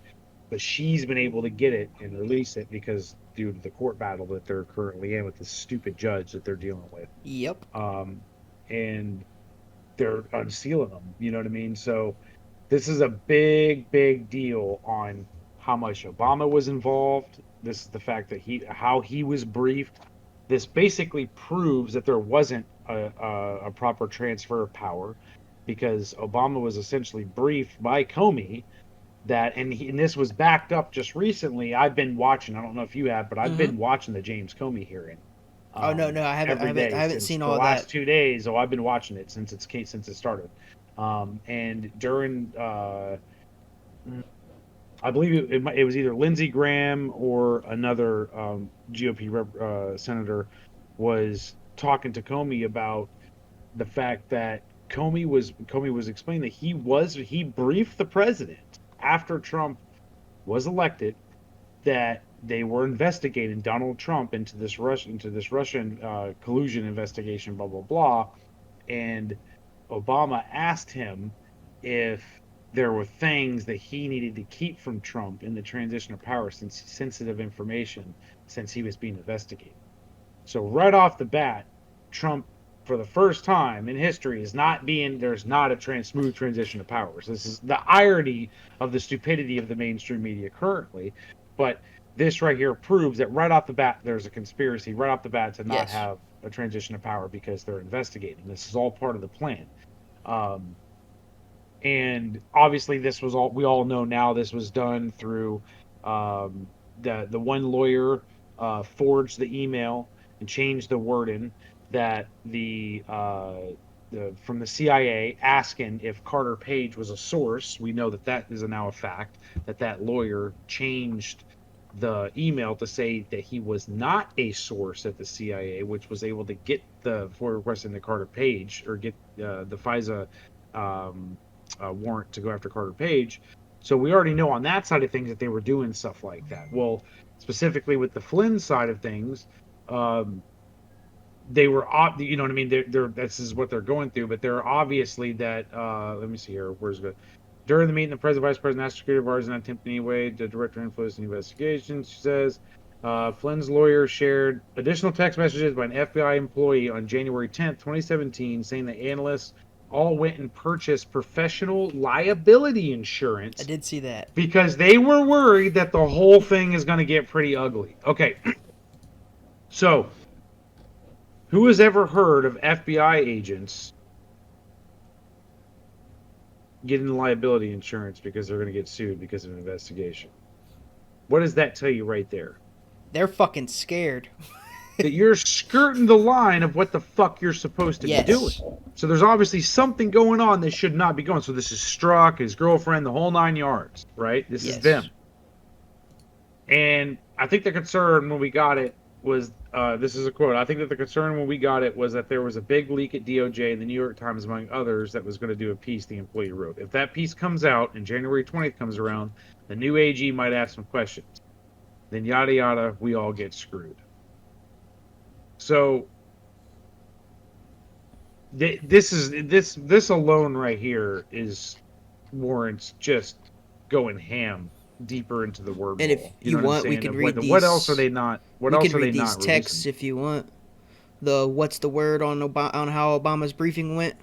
but she's been able to get it and release it because due to the court battle that they're currently in with this stupid judge that they're dealing with. Yep. Um, and they're unsealing them. You know what I mean? So this is a big, big deal on how much Obama was involved. This is the fact that how he was briefed. This basically proves that there wasn't a proper transfer of power because Obama was essentially briefed by Comey that, and this was backed up just recently. I've been watching, I don't know if you have, but I've Mm-hmm. been watching the James Comey hearing Oh no, no, I haven't, I every haven't, I day haven't since seen the all of last that. 2 days. Oh, I've been watching it since it started. And during, I believe it was either Lindsey Graham or another GOP senator was talking to Comey about the fact that Comey was explaining that he briefed the president after Trump was elected that they were investigating Donald Trump into this Russian collusion investigation, blah blah blah, and Obama asked him if there were things that he needed to keep from Trump in the transition of power, since sensitive information, since he was being investigated. So right off the bat, Trump, for the first time in history, is not being there's not a smooth transition of powers. This is the irony of the stupidity of the mainstream media currently. But this right here proves that right off the bat there's a conspiracy right off the bat to not Yes. have a transition of power because they're investigating. This is all part of the plan. Um, and obviously this was all we all know now. This was done through um, the one lawyer forged the email and changed the wording that the from the CIA asking if Carter Page was a source. We know that that is now a fact. That lawyer changed the email to say that he was not a source at the CIA, which was able to get the for requesting the Carter Page or get the FISA um, warrant to go after Carter Page. So we already know on that side of things that they were doing stuff like that. Well, specifically with the Flynn side of things, um, they were, you know what I mean? They're this is what they're going through, but they're obviously that. Let me see here. Where's it? During the meeting, the president, vice president, asked security bars not attempt in any way to direct or influence the investigation. She says Flynn's lawyer shared additional text messages by an FBI employee on January 10th, 2017, saying the analysts all went and purchased professional liability I insurance did see that. because they were worried that the whole thing is going to get pretty ugly. Okay, so who has ever heard of FBI agents getting liability insurance because they're going to get sued because of an investigation? What does that tell you right there? They're fucking scared. That you're skirting the line of what the fuck you're supposed to be doing. Yes. So there's obviously something going on that should not be going. So this is Strzok, his girlfriend, the whole 9 yards, right? This is Yes. them. And I think the concern when we got it was this is a quote. I think that the concern when we got it was that there was a big leak at DOJ and the New York Times, among others, that was going to do a piece the employee wrote. If that piece comes out and January 20th comes around, the new AG might ask some questions. Then yada yada, we all get screwed. So this alone right here is warrants just going ham deeper into the And if wormhole. You you know what I'm want, we saying? could Of read what else are these. they not? What We else could are they read these not texts releasing? if you want. The what's the word on on how Obama's briefing went,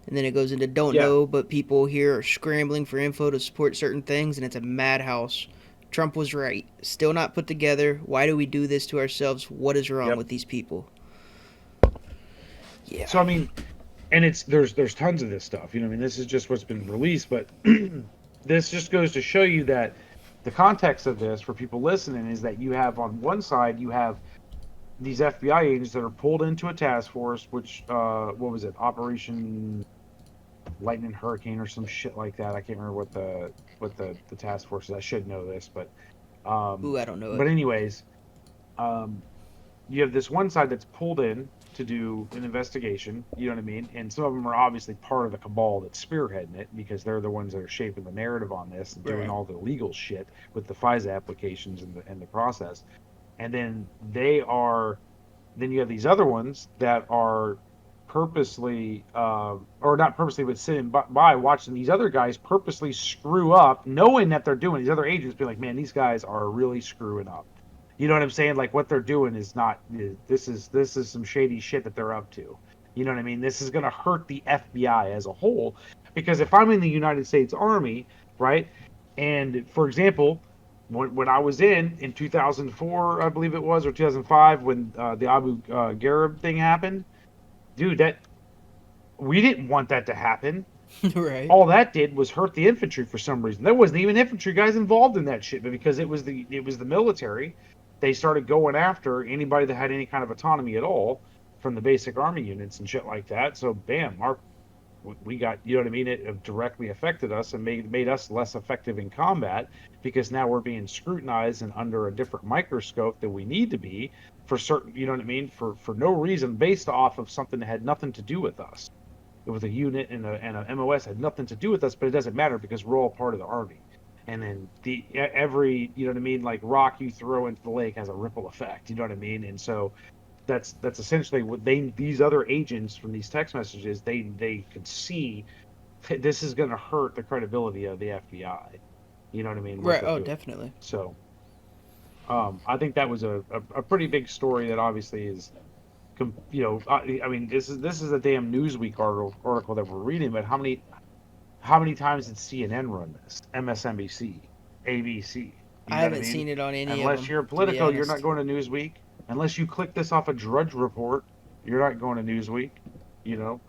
and then it goes into don't Yeah, know, but people here are scrambling for info to support certain things, and it's a madhouse. Trump was right. Still not put together. Why do we do this to ourselves? What is wrong yep. with these people? Yeah. So I mean, and it's there's tons of this stuff. You know, I mean, this is just what's been released, but this just goes to show you that the context of this for people listening is that you have on one side you have these FBI agents that are pulled into a task force, which what was it, Operation Lightning Hurricane or some shit like that. I can't remember what the task force is. I should know this, um, Ooh, I don't know it. but anyways, um, you have this one side that's pulled in to do an investigation. You know what I mean? And some of them are obviously part of the cabal that's spearheading it because they're the ones that are shaping the narrative on this and doing Right. all the legal shit with the FISA applications and the process. And then you have these other ones that are purposely or not purposely but sitting by watching these other guys purposely screw up knowing that they're doing these other agents be like, man, these guys are really screwing up. You know what I'm saying? Like what they're doing is not this is some shady shit that they're up to. You know what I mean? This is going to hurt the FBI as a whole because if I'm in the United States Army, right? And for example, when I was in 2004, I believe it was, or 2005, when the Abu Ghraib thing happened, dude, that we didn't want that to happen. Right. All that did was hurt the infantry for some reason. There wasn't even infantry guys involved in that shit, but because it was the military, they started going after anybody that had any kind of autonomy at all from the basic army units and shit like that. So bam, our we got, you know what I mean, it directly affected us and made us less effective in combat because now we're being scrutinized and under a different microscope than we need to be for certain, you know what I mean, for no reason based off of something that had nothing to do with us. It was a unit and a MOS had nothing to do with us, but it doesn't matter because we're all part of the army. And then every, you know what I mean, like rock you throw into the lake has a ripple effect, you know what I mean? And so that's essentially what these other agents from these text messages they could see. This is going to hurt the credibility of the FBI. You know what I mean? What Right. they're Oh, doing. definitely. So I think that was a pretty big story that obviously is, I mean, this is a damn Newsweek article that we're reading, but how many times did CNN run this? MSNBC, ABC. You I know what I haven't mean? seen it on any of Unless them, you're to be Politico, you're not honest. going to Newsweek. Unless you click this off a Drudge Report, you're not going to Newsweek. You know,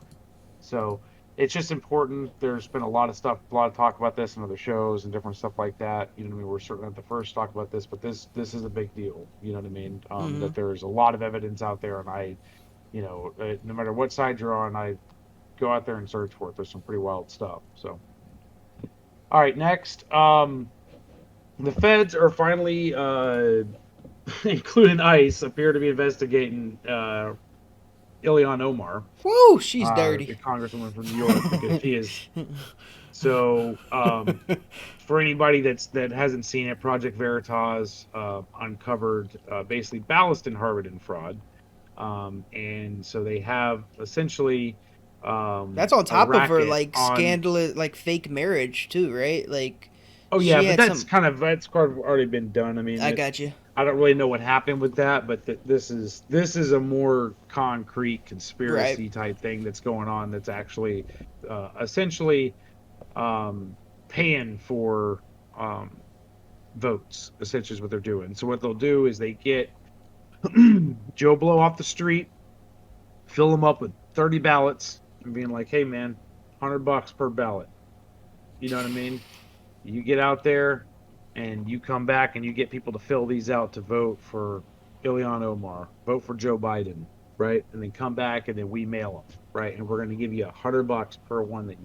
so it's just important. There's been a lot of stuff, a lot of talk about this in other shows and different stuff like that. You know what I mean? We're certainly not the first to talk about this, but this is a big deal. You know what I mean? Mm-hmm. That there's a lot of evidence out there, and no matter what side you're on, I go out there and search for it. There's some pretty wild stuff. So, all right, next, the feds are finally, including ICE, appear to be investigating Ilhan Omar, Woo, she's the dirty. congresswoman from New York, because she is. So, for anybody that hasn't seen it, Project Veritas uncovered basically ballast and Harvard fraud, and so they have essentially That's on a top of her racket like on. scandalous, like fake marriage too, right? Like Oh yeah, she but had some. that's kind of already been done. I mean, I it's got you. I don't really know what happened with that, but this is a more concrete Right. conspiracy type thing that's going on. That's actually essentially um, paying for um, votes. Essentially, is what they're doing. So what they'll do is they get Joe Blow off the street, fill them up with 30 ballots, and being like, "Hey man, $100 per ballot." You know what I mean? You get out there and you come back and you get people to fill these out to vote for Ilhan Omar, vote for Joe Biden, right? And then come back and then we mail them, right? And we're going to give you $100 per one that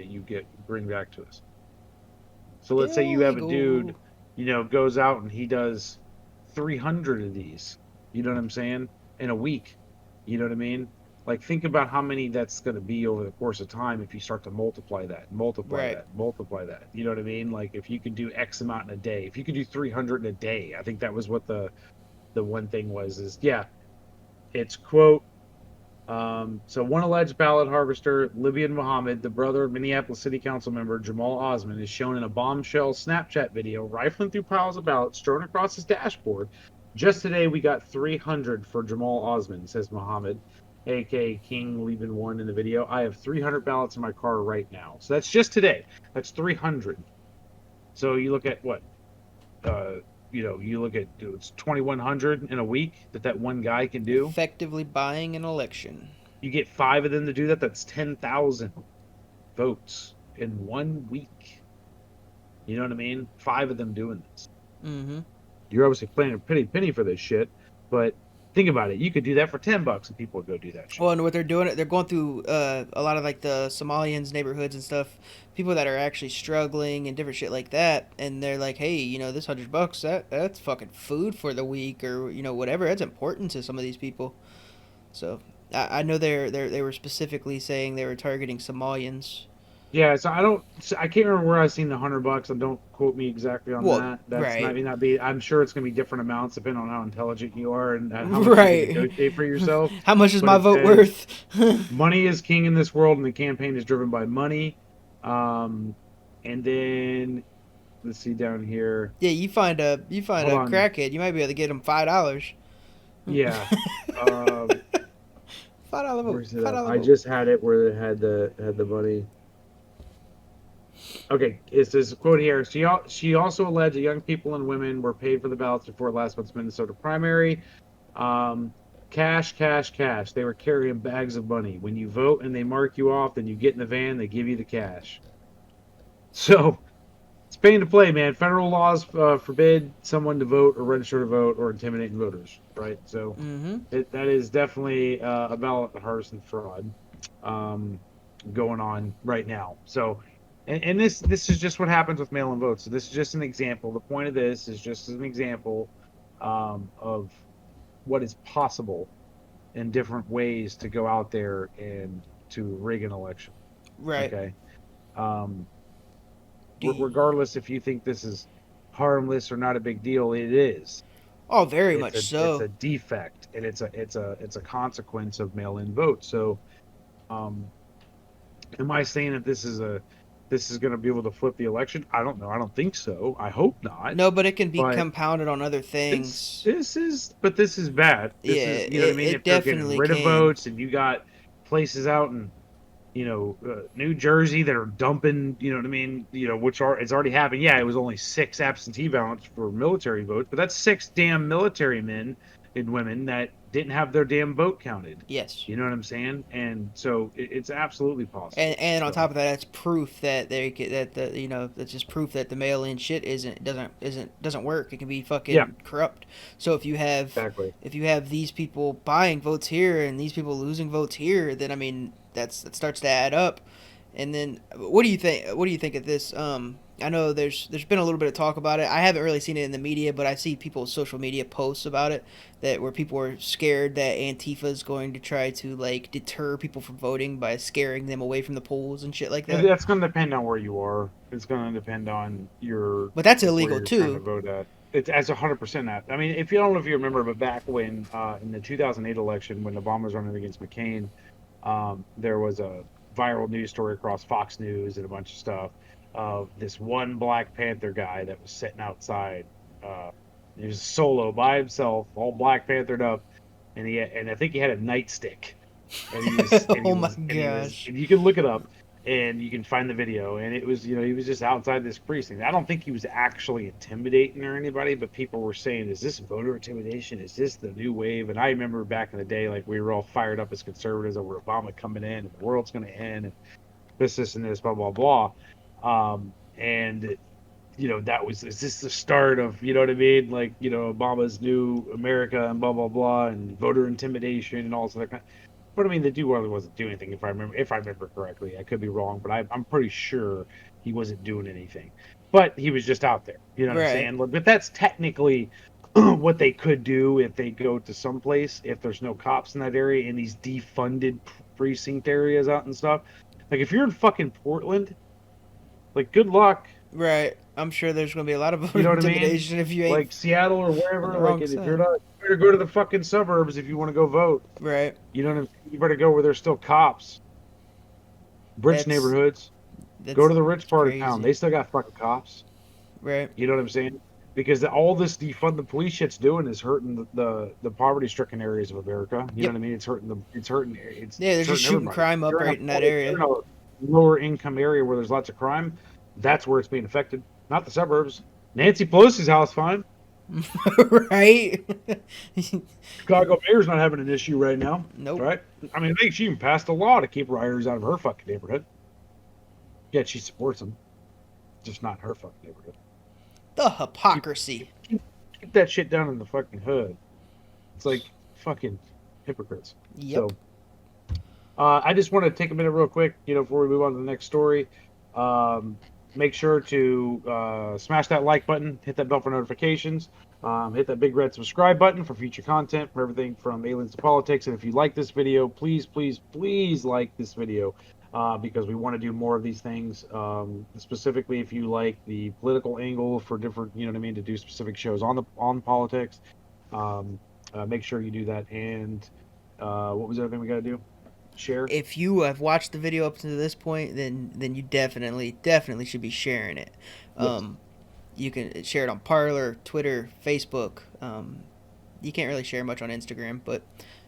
you get bring back to us. So let's say you have a dude, Illegal. goes out and he does 300 of these. You know what I'm saying? In a week. You know what I mean? Like think about how many that's going to be over the course of time if you start to multiply that, multiply Right. that, multiply that. You know what I mean? Like if you could do X amount in a day, if you could do 300 in a day, I think that was what the one thing was. Is yeah, it's quote so one alleged ballot harvester, Libyan Muhammad, the brother of Minneapolis City Council member Jamal Osman, is shown in a bombshell Snapchat video rifling through piles of ballots strewn across his dashboard. Just today, we got 300 for Jamal Osman, says Muhammad, aka King Libyan One in the video. I have 300 ballots in my car right now. So that's just today. That's 300. So you look at what? Uh, you look at it's 2,100 in a week that one guy can do. Effectively buying an election. You get five of them to do that. That's 10,000 votes in 1 week. You know what I mean? Five of them doing this. Mm-hmm. You're obviously paying a pretty penny for this shit, but think about it. You could do that for $10, and people would go do that shit. Well, and what they're doing, they're going through a lot of like the Somalians neighborhoods and stuff, people that are actually struggling and different shit like that, and they're like, hey, this $100, that's fucking food for the week, or whatever. That's important to some of these people. So I know they were specifically saying they were targeting Somalians. Yeah, so I can't remember where I seen the $100, and don't quote me exactly on Well, that. That's not right, may not be. I'm sure it's going to be different amounts depending on how intelligent you are and how much you can right. negotiate for yourself. How much is But my it vote says worth? money is king in this world, and the campaign is driven by money. And then let's see down here. Yeah, you find Hold a on. crackhead, you might be able to get him $5. Yeah. Um, $5 vote, where's it five at? dollar I vote. just had it where it had the money. Okay, it says quote here. She also alleged that young people and women were paid for the ballots before last month's Minnesota primary. Um, cash, cash, cash. They were carrying bags of money. When you vote and they mark you off, then you get in the van. They give you the cash. So it's paying to play, man. Federal laws forbid someone to vote or register to vote or intimidate voters, right? So Mm-hmm. that is definitely a ballot partisan fraud um, going on right now. So, and this is just what happens with mail-in votes. So this is just an example. The point of this is just an example of what is possible in different ways to go out there and to rig an election. Right. Okay. Um, Do you, regardless if you think this is harmless or not a big deal, it is. oh, very It's much a so. defect, and it's a consequence of mail-in votes. So, um, am I saying that this is going to be able to flip the election? I don't know. I don't think so. I hope not. No, but it can be But compounded on other this things. this is but this is bad. Yeah, This is, you know what I mean? it If they're getting definitely rid of can. votes and you got places out in New Jersey that are dumping, you know what I mean, which are it's already happened. Yeah, it was only 6 absentee ballots for military votes, but that's 6 damn military men and women that didn't have their damn vote counted. Yes. You know what I'm saying? And so it's absolutely possible. And on top So of that, that's proof that that's just proof that the mail-in shit doesn't work. It can be yeah, fucking corrupt. So exactly. if you have these people buying votes here and these people losing votes here, then I mean that starts to add up. And then what do you think? What do you think of this? I know there's been a little bit of talk about it. I haven't really seen it in the media, but I see people's social media posts about it that where people are scared that Antifa is going to try to like deter people from voting by scaring them away from the polls and shit like that. That's going to depend on where you are. It's going to depend on your But that's like where illegal you're trying to too. vote at. It's as 100% that. I mean, if you don't know if you remember, but back when in the 2008 election when Obama was running against McCain, there was a viral news story across Fox News and a bunch of stuff of this one Black Panther guy that was sitting outside. Uh, he was solo by himself, all Black Panthered up, and I think he had a nightstick, and he was and he Oh my was and he was gosh. and you can look it up and you can find the video, and it was he was just outside this precinct. I don't think he was actually intimidating or anybody, but people were saying, is this voter intimidation, is this the new wave? And I remember back in the day, like, we were all fired up as conservatives over Obama coming in and the world's going to end and this and this, blah blah blah. And that was, is this the start of, you know what I mean, like, Obama's new America and blah blah blah and voter intimidation and all this other kind. But I mean, the dude really wasn't doing anything, if I remember correctly. I could be wrong, but I'm pretty sure he wasn't doing anything. But he was just out there. You know what I'm Right. saying? But that's technically what they could do if they go to some place, if there's no cops in that area, in these defunded precinct areas out and stuff. Like, if you're in fucking Portland, like, good luck. Right. I'm sure there's going to be a lot of You voter know what I mean? intimidation if you ain't Like Seattle or on the wherever. Like, wrong if you're side. not, you better go to the fucking suburbs if you want to go vote. Right. You know what I'm saying? You better go where there's still cops. Rich That's neighborhoods. Go to that's the rich part of town. crazy. They still got fucking cops. Right. You know what I'm saying? Because all this defund the police shit's doing is hurting the poverty stricken areas of America. You know Yep. what I mean? It's Yeah, they're just hurting shooting everybody. crime up right in that If you're area. in a lower income area where there's lots of crime, that's where it's being affected. Not the suburbs. Nancy Pelosi's house fine. Right? Chicago mayor's not having an issue right now, Nope. right? I mean, I think she even passed a law to keep rioters out of her fucking neighborhood. Yet she supports them, just not in her fucking neighborhood. The Keep, hypocrisy. keep that shit down in the fucking hood. It's like fucking hypocrites. Yep. So I just want to take a minute real quick, before we move on to the next story. Um, Make sure to smash that like button, hit that bell for notifications, hit that big red subscribe button for future content for everything from aliens to politics. And if you like this video, please, please, please like this video because we want to do more of these things. Specifically, if you like the political angle for different, you know what I mean, to do specific shows on politics, make sure you do that. And what was the other thing we got to do? Share. If you have watched the video up to this point, then you definitely should be sharing it. Yes. Um, you can share it on Parler, Twitter, Facebook. You can't really share much on Instagram, but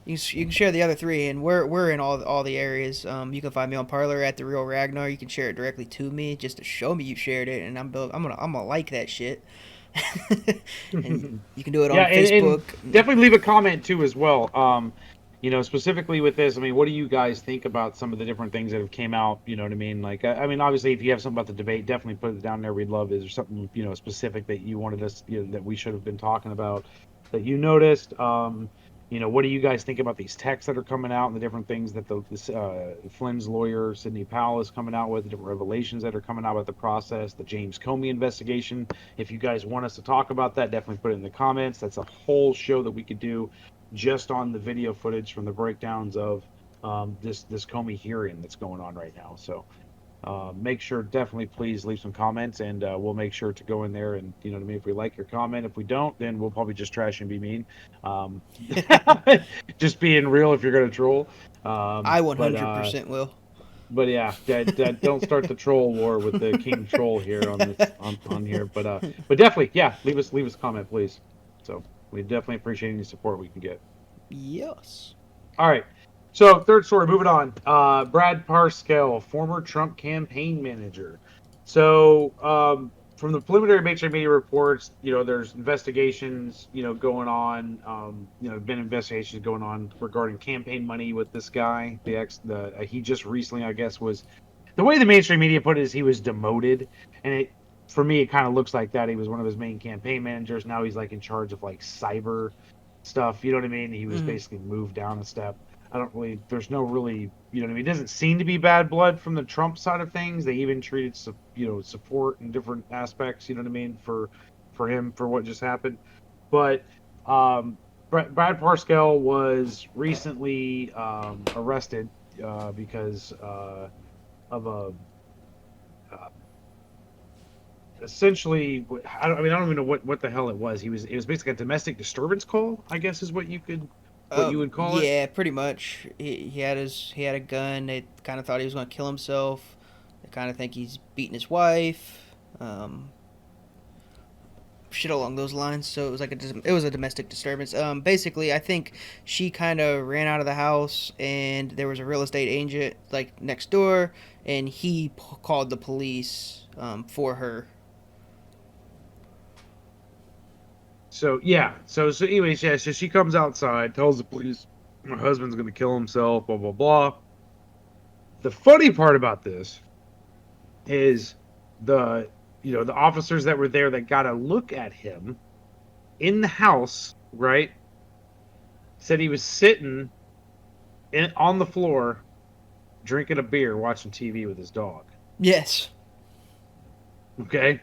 you can share the other three, and we're in all the areas. You can find me on Parler at the Real Ragnar. You can share it directly to me just to show me you shared it, and I'm gonna like that shit. And you can do it Yeah, on and Facebook. definitely leave a comment too as well. Specifically with this, I mean, what do you guys think about some of the different things that have came out? You know what I mean? Like, I mean, obviously, if you have something about the debate, definitely put it down there. We'd love. Is there something specific that you wanted us, that we should have been talking about that you noticed? What do you guys think about these texts that are coming out and the different things that Flynn's lawyer Sidney Powell is coming out with, the different revelations that are coming out about the process, the James Comey investigation? If you guys want us to talk about that, definitely put it in the comments. That's a whole show that we could do just on the video footage from the breakdowns of this Comey hearing that's going on right now. So make sure, definitely, please leave some comments, and we'll make sure to go in there and, you know what I mean, if we like your comment. If we don't, then we'll probably just trash and be mean. Um, just being real if you're gonna troll. I But 100% will. but yeah, don't start the troll war with the king troll here on here. But definitely, yeah, leave us a comment, please. So we definitely appreciate any support we can get. Yes. All right. So, third story, moving on. Brad Parscale, former Trump campaign manager. So, from the preliminary mainstream media reports, there's investigations, going on. Been investigations going on regarding campaign money with this guy. He just recently, I guess, was the way the mainstream media put it is he was demoted, and for me, it kind of looks like that. He was one of his main campaign managers. Now he's like in charge of like cyber stuff. You know what I mean? He was Mm-hmm. basically moved down a step. I don't really. There's no really. You know what I mean? It doesn't seem to be bad blood from the Trump side of things. They even treated support in different aspects. You know what I mean for him for what just happened. But Brad Parscale was recently arrested because of a uh, essentially I don't even know what the hell it was. It was basically a domestic disturbance call, I guess is what you would call it. Yeah, pretty much. He had a gun. They kind of thought he was going to kill himself. They kind of think he's beating his wife. Shit along those lines. So it was like it was a domestic disturbance. Basically, I think she kind of ran out of the house, and there was a real estate agent like next door, and he called the police for her. So yeah, so anyways, yeah, so she comes outside, tells the police my husband's gonna kill himself, blah blah blah. The funny part about this is the the officers that were there that got a look at him in the house, right? Said he was sitting on the floor drinking a beer, watching TV with his dog. Yes. Okay,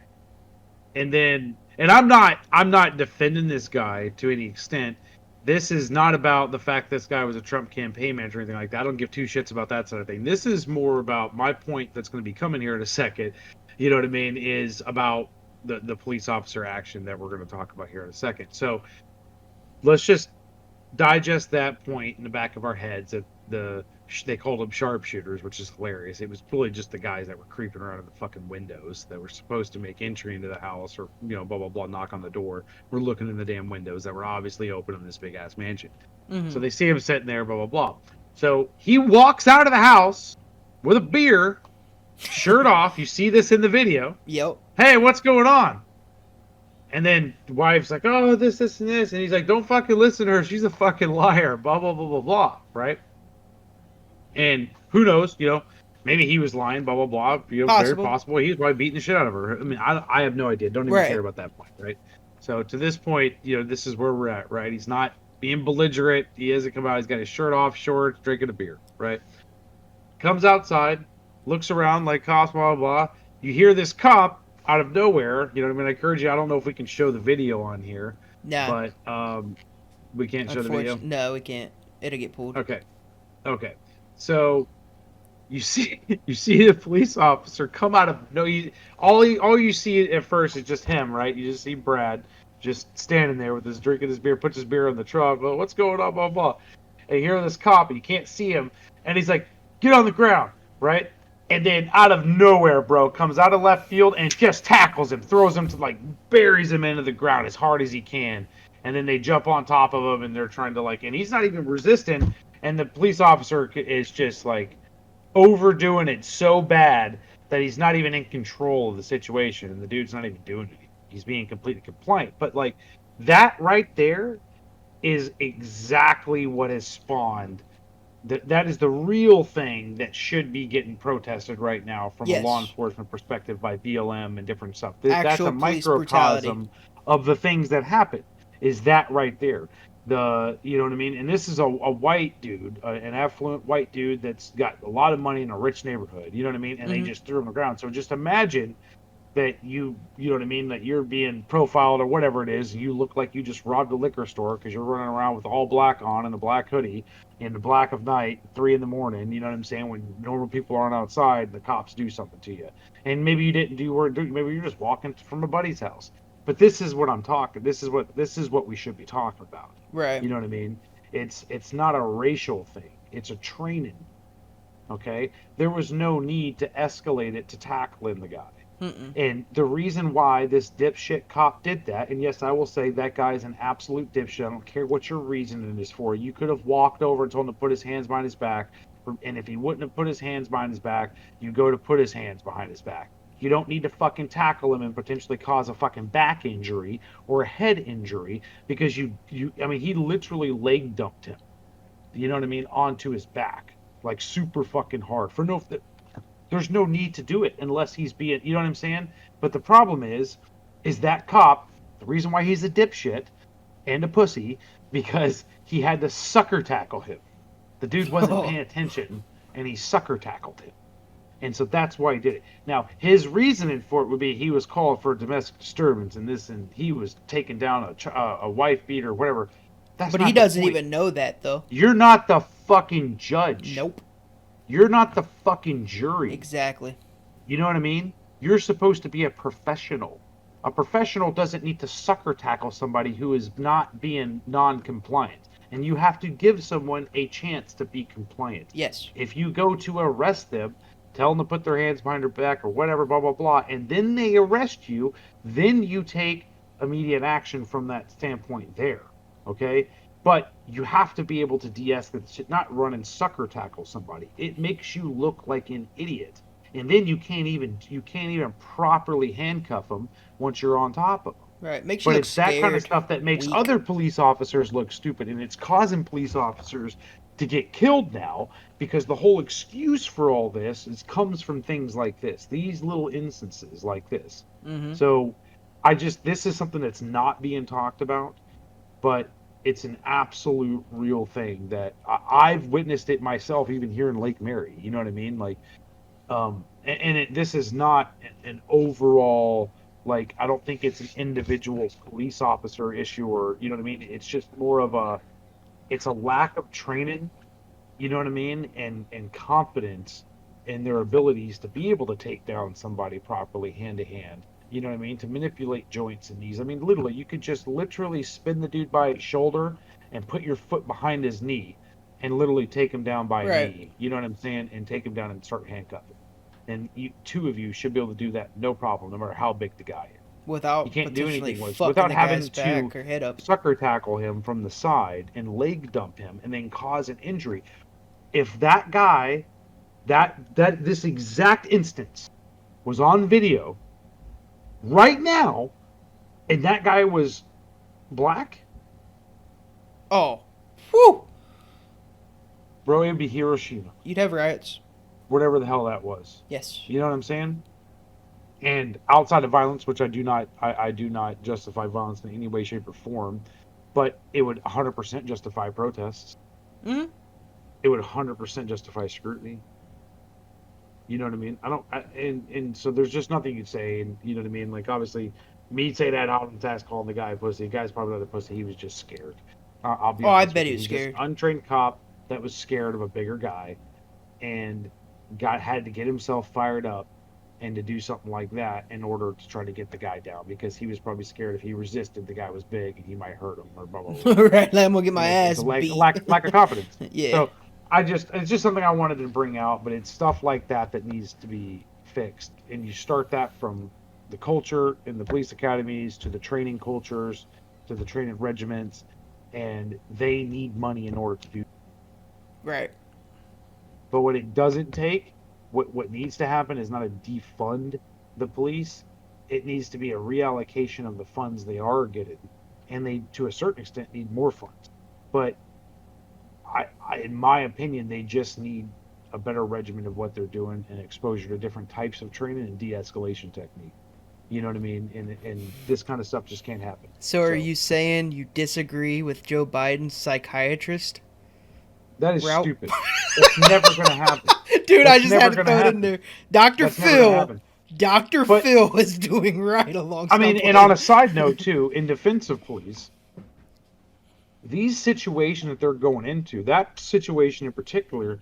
and I'm not defending this guy to any extent. This is not about the fact this guy was a Trump campaign manager or anything like that. I don't give two shits about that sort of thing. This is more about my point that's going to be coming here in a second. You know what I mean? Is about the police officer action that we're going to talk about here in a second. So let's just digest that point in the back of our heads that they called them sharpshooters, which is hilarious. It was really just the guys that were creeping around in the fucking windows that were supposed to make entry into the house or blah blah blah, knock on the door. We're looking in the damn windows that were obviously open in this big ass mansion. Mm-hmm. So they see him sitting there, blah blah blah. So he walks out of the house with a beer, shirt off. You see this in the video. Yep. Hey, what's going on? And then the wife's like, oh, this, and this. And he's like, don't fucking listen to her. She's a fucking liar. Blah, blah, blah, blah, blah. Right? And who knows, maybe he was lying, blah, blah, blah. Very Possible. possible. He was probably beating the shit out of her. I mean, I have no idea. Don't even care Right. about that point, right? So to this point, this is where we're at, right? He's not being belligerent. He hasn't come out. He's got his shirt off, shorts, drinking a beer, right? Comes outside, looks around like cops, blah, blah, blah. You hear this cop out of nowhere. You know what I mean? I encourage you. I don't know if we can show the video on here, Nah. but we can't show the video. Unfortunately, no, we can't. It'll get pulled. Okay, okay. So you see the police officer come out of no. All you see at first is just him, right? You just see Brad just standing there with his drinking his beer, puts his beer in the trunk. Well, what's going on? Blah blah. And you hear this cop, and you can't see him, and he's like, "Get on the ground," right? And then out of nowhere, bro, comes out of left field and just tackles him, throws him to buries him into the ground as hard as he can. And then they jump on top of him and they're trying to and he's not even resisting. And the police officer is just overdoing it so bad that he's not even in control of the situation. And the dude's not even doing anything. He's being completely compliant. But that right there is exactly what has spawned that is the real thing that should be getting protested right now from a law Yes. enforcement perspective by BLM and different stuff. That's Actual a police brutality. microcosm of the things that happen. Is that right there? You know what I mean? And this is a white dude, an affluent white dude that's got a lot of money in a rich neighborhood. You know what I mean? And they Mm-hmm. just threw him on the ground. So just imagine that you know what I mean, that you're being profiled or whatever it is. You look like you just robbed a liquor store because you're running around with all black on and a black hoodie in the black of night, 3 a.m. You know what I'm saying? When normal people aren't outside, the cops do something to you, and maybe you didn't do work. Maybe you're just walking from a buddy's house. But this is what I'm talking. This is what we should be talking about. Right. You know what I mean? It's not a racial thing. It's a training. Okay, there was no need to escalate it to tackling the guy. Mm-mm. And the reason why this dipshit cop did that, and yes, I will say that guy's an absolute dipshit. I don't care what your reasoning is for. You could have walked over and told him to put his hands behind his back. And if he wouldn't have put his hands behind his back, you go to put his hands behind his back. You don't need to fucking tackle him and potentially cause a fucking back injury or a head injury because I mean, he literally leg dumped him. You know what I mean? Onto his back. Like super fucking hard. There's no need to do it unless he's being, you know what I'm saying? But the problem is that cop, the reason why he's a dipshit and a pussy, because he had to sucker tackle him. The dude wasn't paying attention and he sucker tackled him. And so that's why he did it. Now, his reasoning for it would be he was called for domestic disturbance and he was taking down a wife beater or whatever. That's But he not the doesn't point. even know that, though. You're not the fucking judge. Nope. You're not the fucking jury. Exactly. You know what I mean? You're supposed to be a professional. A professional doesn't need to sucker tackle somebody who is not being non-compliant. And you have to give someone a chance to be compliant. Yes. If you go to arrest them, tell them to put their hands behind their back or whatever, blah, blah, blah, and then they arrest you, then you take immediate action from that standpoint there. Okay? But you have to be able to de-escalate the shit, not run and sucker tackle somebody. It makes you look like an idiot. And then you can't even properly handcuff them once you're on top of them. Right. Makes you But look it's that kind of scared, stuff that makes weak. other police officers look stupid, and it's causing police officers to get killed now because the whole excuse for all this comes from things like this, these little instances like this. Mm-hmm. So this is something that's not being talked about, but it's an absolute real thing that I've witnessed it myself, even here in Lake Mary. You know what I mean? Like, this is not an overall, like, I don't think it's an individual police officer issue, or you know what I mean. It's just more of it's a lack of training, you know what I mean, and confidence in their abilities to be able to take down somebody properly hand to hand. You know what I mean? To manipulate joints and knees. I mean, literally, you could just literally spin the dude by his shoulder and put your foot behind his knee and literally take him down by a Right. knee. You know what I'm saying? And take him down and start handcuffing. And two of you should be able to do that no problem, no matter how big the guy is. You Without can't do potentially anything fucking without the having guy's to back or head up. sucker tackle him from the side and leg dump him and then cause an injury. If that guy, that this exact instance was on video right now, and that guy was black, Oh. Whew. bro, it'd be Hiroshima, You'd have riots. whatever the hell that was. Yes. You know what I'm saying? And outside of violence, which I do not justify violence in any way, shape, or form, but it would 100% justify protests. Mm-hmm. It would 100% justify scrutiny. You know what I mean? And so there's just nothing you'd say, and you know what I mean? Like, obviously, me say that out on task calling the guy a pussy. The guy's probably not a pussy. He was just scared. I'll be Oh, I honest bet with he you. was He's just scared. an untrained cop that was scared of a bigger guy, and had to get himself fired up and to do something like that in order to try to get the guy down, because he was probably scared if he resisted, the guy was big and he might hurt him or blah blah blah. Right. I'm gonna get my It's ass a beat. lack of confidence. Yeah. So it's just something I wanted to bring out, but it's stuff like that that needs to be fixed, and you start that from the culture in the police academies to the training cultures to the training regiments, and they need money in order to do. Right. But what it doesn't take, what needs to happen is not a defund the police. It needs to be a reallocation of the funds they are getting, and they, to a certain extent, need more funds. But in my opinion, they just need a better regimen of what they're doing and exposure to different types of training and de-escalation technique. You know what I mean? And this kind of stuff just can't happen. So are you saying you disagree with Joe Biden's psychiatrist That is route? stupid. It's never going to happen. Dude, That's I just had never to gonna throw it in happen. there. Dr. That's never gonna Phil. happen. Dr. But- Phil is doing right along I mean, and on a side note too, in defense of police, these situations that they're going into, that situation in particular,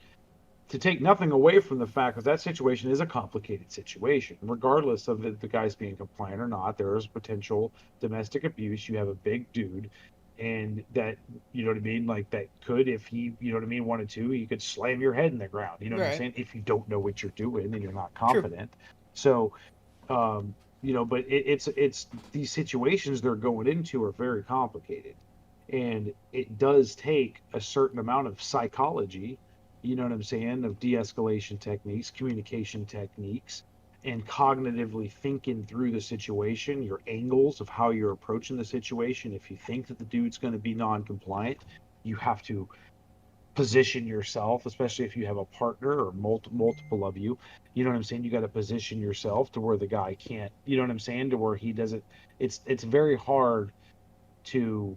to take nothing away from the fact that situation is a complicated situation, regardless of the guy's being compliant or not. There is potential domestic abuse. You have a big dude, and that, you know what I mean, like, that could, if he, you know what I mean, wanted to, he could slam your head in the ground. You know what I'm Right. saying? If you don't know what you're doing and you're not confident. So But it's these situations they're going into are very complicated, and it does take a certain amount of psychology, you know what I'm saying, of de-escalation techniques, communication techniques, and cognitively thinking through the situation, your angles of how you're approaching the situation. If you think that the dude's going to be non-compliant, you have to position yourself, especially if you have a partner or multiple of you. You know what I'm saying? You got to position yourself to where the guy can't. You know what I'm saying? To where he doesn't. It's very hard to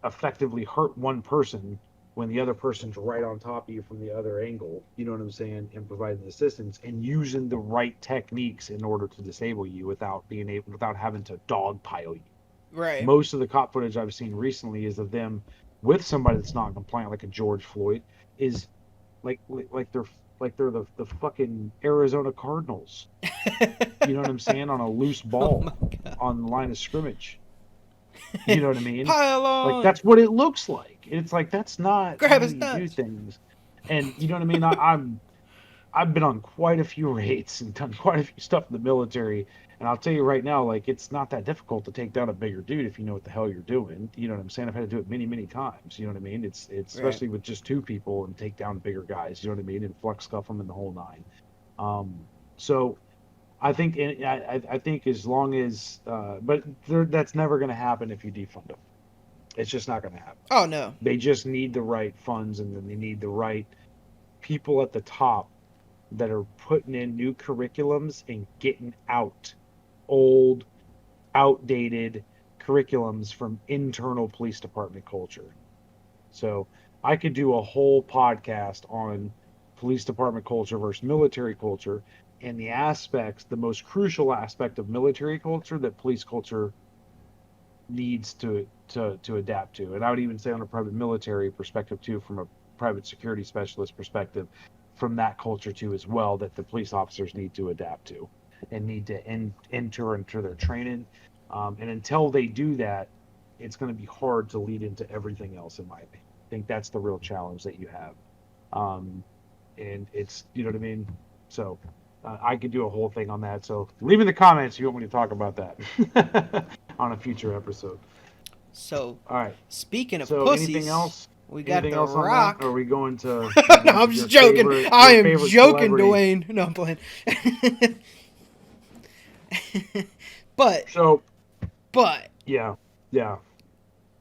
effectively hurt one person when the other person's right on top of you from the other angle. You know what I'm saying? And providing assistance and using the right techniques in order to disable you without having to dogpile you. Right. Most of the cop footage I've seen recently is of them with somebody that's not compliant, like a George Floyd, is like they're the fucking Arizona Cardinals. You know what I'm saying? On a loose Oh my ball god. on the line of scrimmage. You know what I mean? Pile Like on. that's what it looks like. It's like that's not Grab how his you do nuts. things. And you know what I mean? I've been on quite a few raids and done quite a few stuff in the military, and I'll tell you right now, like it's not that difficult to take down a bigger dude if you know what the hell you're doing. You know what I'm saying? I've had to do it many, many times. You know what I mean? It's Right. especially with just two people and take down bigger guys. You know what I mean? And flux cuff them in the whole nine. So I think as long as but that's never going to happen if you defund them. It's just not going to happen. Oh no. They just need the right funds, and then they need the right people at the top that are putting in new curriculums and getting out old, outdated curriculums from internal police department culture. So I could do a whole podcast on police department culture versus military culture and the most crucial aspect of military culture that police culture needs to adapt to. And I would even say on a private military perspective too, from a private security specialist perspective, from that culture too as well, that the police officers need to adapt to and need to enter into their training. And until they do that, it's going to be hard to lead into everything else. In my opinion, I think that's the real challenge that you have. Um, and it's you know what I mean. So I could do a whole thing on that. So leave in the comments if you want me to talk about that on a future episode. So, All right. speaking of So anything pussies, else? we got Anything The else on that? Rock. Or are we No, going to I'm just joking. I your am favorite joking, celebrity? Dwayne. No, I'm playing. but, So but, yeah, yeah.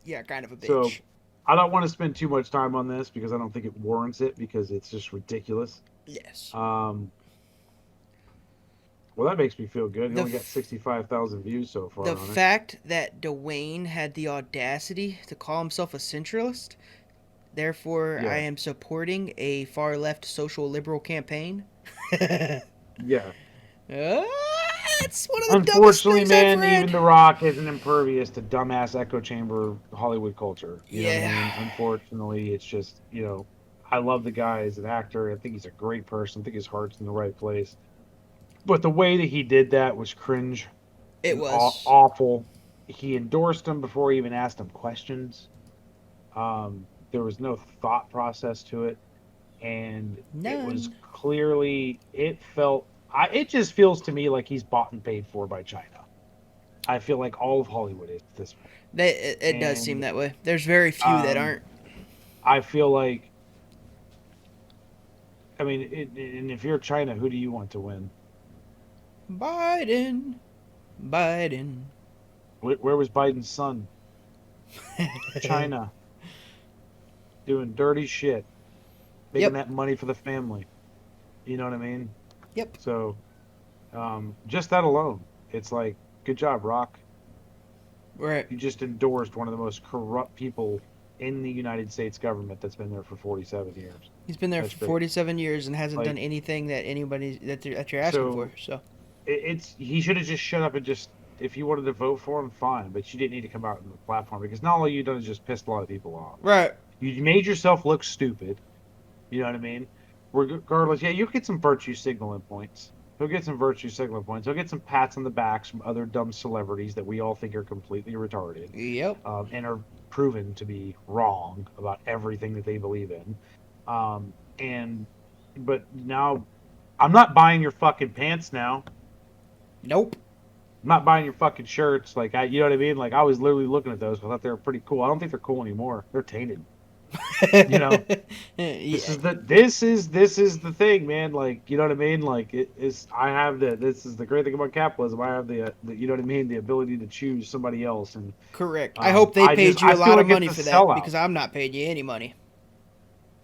yeah, kind of a So bitch. I don't want to spend too much time on this because I don't think it warrants it because it's just ridiculous. Yes. Um, well, that makes me feel good. You The only got 65,000 views so the far on it. fact that Dwayne had the audacity to call himself a centralist, therefore I Yeah, am supporting a far left social liberal campaign. yeah. That's one of the dumbest Unfortunately, things I've man, even read. The Rock isn't impervious to dumbass echo chamber Hollywood culture. You know what I Yeah. mean? Unfortunately, it's just, I love the guy as an actor. I think he's a great person. I think his heart's in the right place. But the way that he did that was cringe It and was. awful. He endorsed him before he even asked him questions. There was no thought process to it. And it was None. clearly, it just feels to me like he's bought and paid for by China. I feel like all of Hollywood is at this point. It does seem And that way. There's very few that um, aren't. I feel like, I mean, and if you're China, who do you want to win? Biden. Biden. Where was Biden's son? China, doing dirty shit, making Yep. that money for the family. You know what I mean? Yep. So just that alone, it's like, good job, Rock. Right. You just endorsed one of the most corrupt people in the United States government that's been there for 47 years. He's been there That's for great. 47 years and hasn't done Like, anything that anybody that you're asking for. so So. it's he should have just shut up and just if you wanted to vote for him, fine, but you didn't need to come out on the platform because not all you done is just pissed a lot of people off. Right. You made yourself look stupid. You know what I mean? Regardless, yeah, you get some virtue signaling points. He'll get some virtue signaling points. He'll get some pats on the backs from other dumb celebrities that we all think are completely retarded, Yep. and are proven to be wrong about everything that they believe in. And but now, I'm not buying your fucking pants now. Nope. I'm not buying your fucking shirts. Like you know what I mean? Like I was literally looking at those. I thought they were pretty cool. I don't think they're cool anymore. They're tainted. You know, Yeah, this is the thing, man. Like you know what I mean? Like it is. I have the. This is the great thing about capitalism. I have the you know what I mean? The ability to choose somebody else, and correct. I hope they paid you I a feel lot of like it's money a for that sellout. because I'm not paying you any money.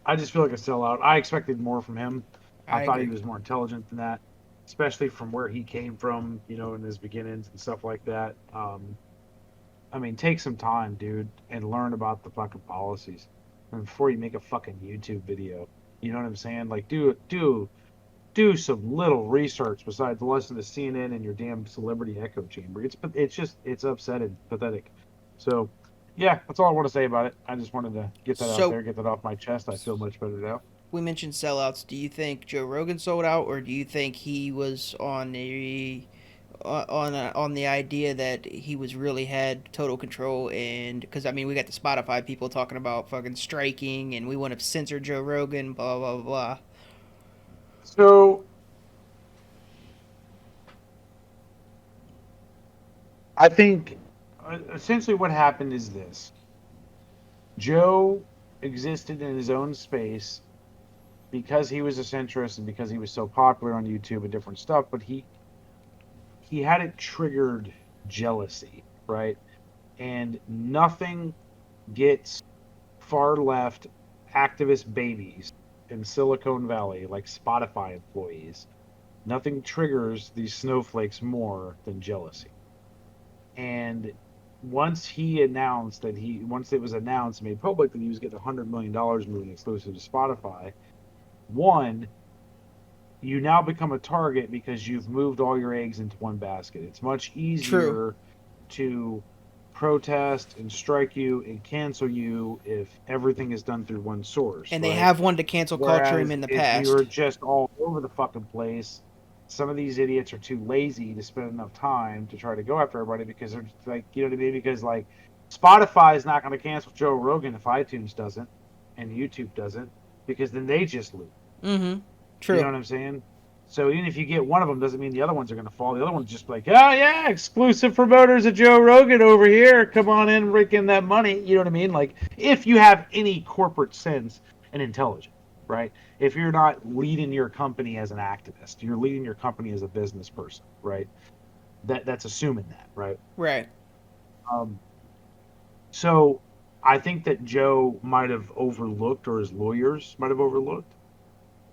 I just feel like a sellout. I expected more from him. I I thought he agree. was more intelligent than that, especially from where he came from, you know, in his beginnings and stuff like that. I mean, take some time, dude, and learn about the fucking policies before you make a fucking YouTube video. You know what I'm saying? Like, do some little research besides the listen to CNN and your damn celebrity echo chamber. It's just it's upsetting, pathetic. So, yeah, that's all I want to say about it. I just wanted to get that out So there, get that off my chest. I feel much better now. we mentioned sellouts. Do you think Joe Rogan sold out, or do you think he was on the idea that he was really had total control? And because I mean, we got the Spotify people talking about fucking striking, and we want to censor Joe Rogan, blah blah blah. So I think essentially what happened is this: Joe existed in his own space because he was a centrist and because he was so popular on YouTube and different stuff. But he had it triggered jealousy, right? And nothing gets far left activist babies in Silicon Valley like Spotify employees. Nothing triggers these snowflakes more than jealousy. And once it was announced, made public that he was getting $100 million moving exclusive to Spotify, one, you now become a target because you've moved all your eggs into one basket. It's much True. easier to protest and strike you and cancel you if everything is done through one source, And they right? have wanted to cancel culture him Whereas in the if you were past. just all over the fucking place, some of these idiots are too lazy to spend enough time to try to go after everybody because they're just like, you know what I mean? Because like Spotify is not going to cancel Joe Rogan if iTunes doesn't and YouTube doesn't, because then they just lose. Mm-hmm. You know True. what I'm saying? So even if you get one of them, doesn't mean the other ones are going to fall. The other ones just like, oh yeah, exclusive promoters of Joe Rogan over here. Come on in, rake in that money. You know what I mean? Like if you have any corporate sense and intelligence, right? If you're not leading your company as an activist, you're leading your company as a business person, right? That's assuming that, right? Right. Um, so I think that Joe might have overlooked, or his lawyers might have overlooked.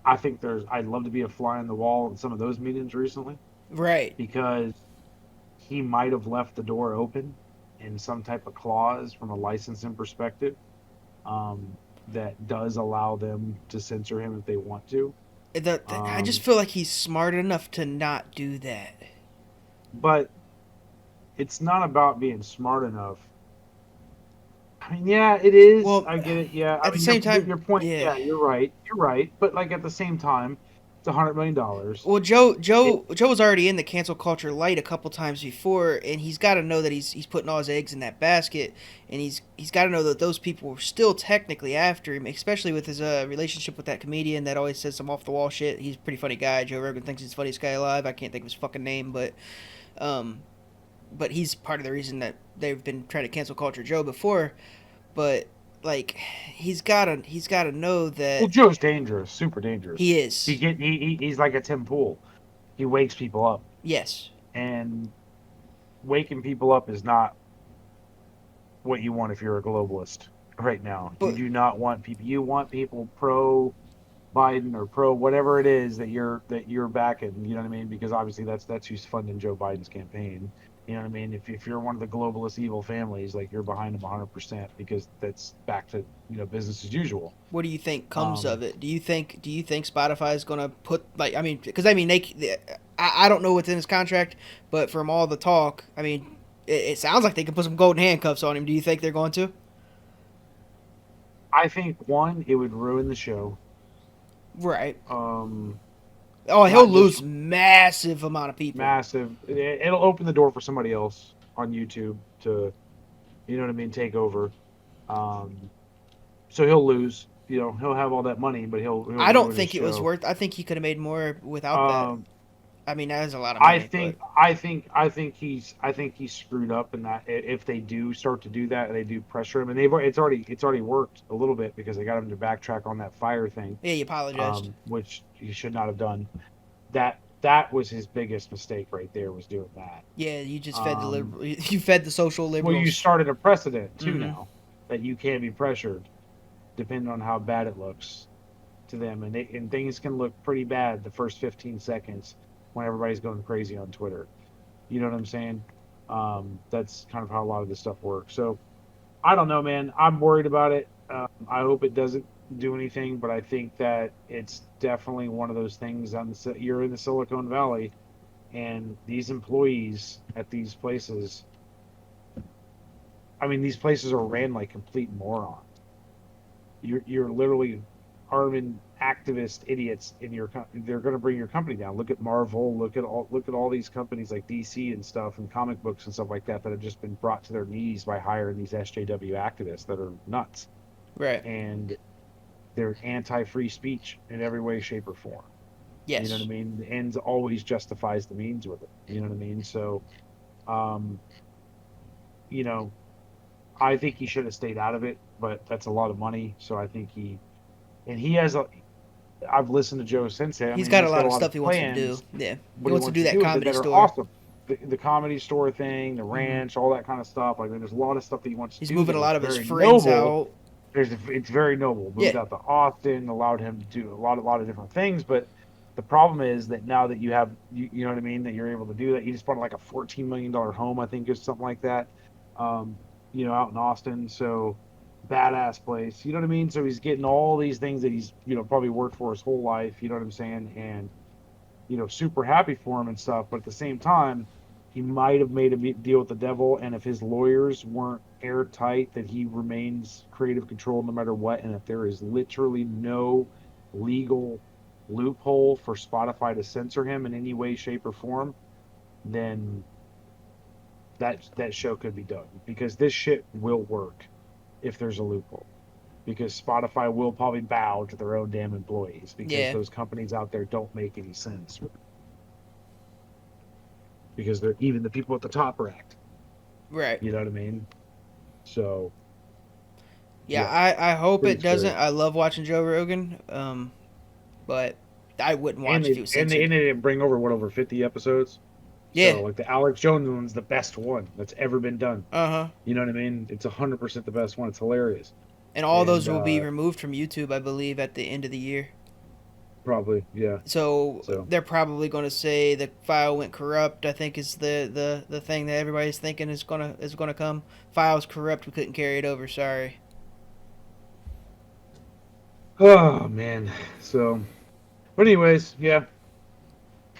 I think I'd love to be a fly on the wall in some of those meetings recently Right. because he might have left the door open in some type of clause from a licensing perspective, um, that does allow them to censor him if they want to. I just Um, feel like he's smart enough to not do that. but it's not about being smart enough. I mean, yeah, it is. Well, I get it. Yeah, I at the mean, same time, your point. yeah. Yeah, you're right. You're right. But like at the same time, it's $100 million. Well, It, Joe was already in the cancel culture light a couple times before, and he's got to know that he's putting all his eggs in that basket, and he's got to know that those people were still technically after him, especially with his relationship with that comedian that always says some off the wall shit. He's a pretty funny guy. Joe Rogan thinks he's the funniest guy alive. I can't think of his fucking name, um, but he's part of the reason that they've been trying to cancel culture Joe before. But like, he's gotta know Well, that Joe's dangerous, super dangerous. he is. He's like a Tim Pool. He wakes people up, Yes, and waking people up is not what you want if you're a globalist right now. You but do not want people. You want people pro Biden or pro whatever it is that you're backing. You know what I mean? Because obviously that's who's funding Joe Biden's campaign. You know what I mean? If you're one of the globalist evil families, like you're behind them 100% because that's back to business as usual. what do you think comes Um, of it? Do you think Spotify is gonna put like I mean because I mean I don't know what's in his contract, but from all the talk, I mean it sounds like they can put some golden handcuffs on him. Do you think they're going to? I think one, it would ruin the show. Right. Um, Oh, he'll Not just lose massive amount of people. massive. It'll open the door for somebody else on YouTube to, you know what I mean, take over. Um, so he'll lose. He'll have all that money, but he'll I don't ruin his think it was show. worth. I think he could have made more without that. Um, I mean, that is a lot of money. I think he's screwed up in that if they do start to do that and they do pressure him, and it's already worked a little bit because they got him to backtrack on that fire thing, Yeah, he apologized. which he should not have done. That was his biggest mistake right there, was doing that. Yeah, you just fed the Um, liberal. You fed the social well, you liberals. started a precedent too Mm-hmm. now that you can be pressured depending on how bad it looks to them, and things can look pretty bad the first 15 seconds when everybody's going crazy on Twitter. You know what I'm saying? That's kind of how a lot of this stuff works. So I don't know, man. I'm worried about it. I hope it doesn't do anything, but I think that it's definitely one of those things. You're in the Silicon Valley, and these employees at these places. I mean, these places are ran like complete morons. You're literally arming activist idiots in your they're going to bring your company down. Look at Marvel, look at all these companies like DC and stuff, and comic books and stuff like that have just been brought to their knees by hiring these SJW activists that are nuts, Right. and they're anti-free speech in every way, shape, or form. You know what I Yes. mean? The ends always justifies the means with it. You know what I mean? So um you know, I think he should have stayed out of it, but that's a lot of money, so I think he has a I've listened to Joe Sensei. I He's mean, got a he's lot got a of lot of stuff he wants to do. plans, Yeah. He what he wants to wants do to that do with it comedy that are store. awesome. The comedy store thing, the Mm-hmm. ranch, all that kind of stuff. Like, there's a lot of stuff that he wants to He's do moving that a is lot of his very friends noble. out. It's very noble. Yeah. Moved out to Austin, allowed him to do a lot of different things. But the problem is that now that you know what I mean, that you're able to do that. He just bought like a $14 million home, I think, or something like that. Um, out in Austin. So badass place. You know what I mean? So he's getting all these things that he's probably worked for his whole life. You know what I'm saying? And super happy for him and stuff. But at the same time, he might have made a deal with the devil. And if his lawyers weren't airtight, that he remains creative control no matter what. And if there is literally no legal loophole for Spotify to censor him in any way, shape, or form, then that show could be done, because this shit will work if there's a loophole. Because Spotify will probably bow to their own damn employees, because Yeah. those companies out there don't make any sense. Because they're even the people at the top are acting. Right. You know what I mean? So Yeah. yeah, I hope pretty it doesn't. scary. I love watching Joe Rogan. But I wouldn't And watch if he they was and they, censored. and they didn't bring over 50 episodes. Yeah. So like the Alex Jones one's the best one that's ever been done. Uh huh. You know what I mean? It's 100% the best one. It's hilarious. And all And those will be removed from YouTube, I believe, at the end of the year. probably, yeah. So So they're probably going to say the file went corrupt. I think is the thing that everybody's thinking is gonna come. File's corrupt. We couldn't carry it over. Sorry. oh man. So but anyways, yeah.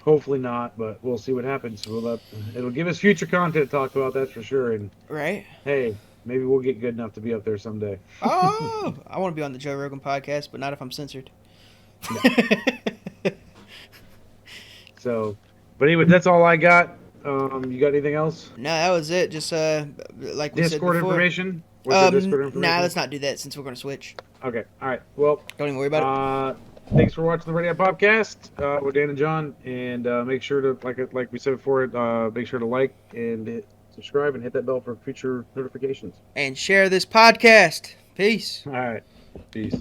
Hopefully not, but we'll see what happens. It'll give us future content to talk about, that's for sure. And Right. hey, maybe we'll get good enough to be up there someday. Oh, I want to be on the Joe Rogan podcast, but not if I'm censored. No. So, but anyway, that's all I got. You got anything else? No, that was it. Just like we said Discord before. information? What's your Discord Nah, information? let's not do that since we're gonna switch. Okay, all right. Well, Don't even worry about it. thanks for watching the ReadyUp podcast with Dan and John, and make sure to like we said before, make sure to like and subscribe and hit that bell for future notifications. And share this podcast. Peace. All right, peace.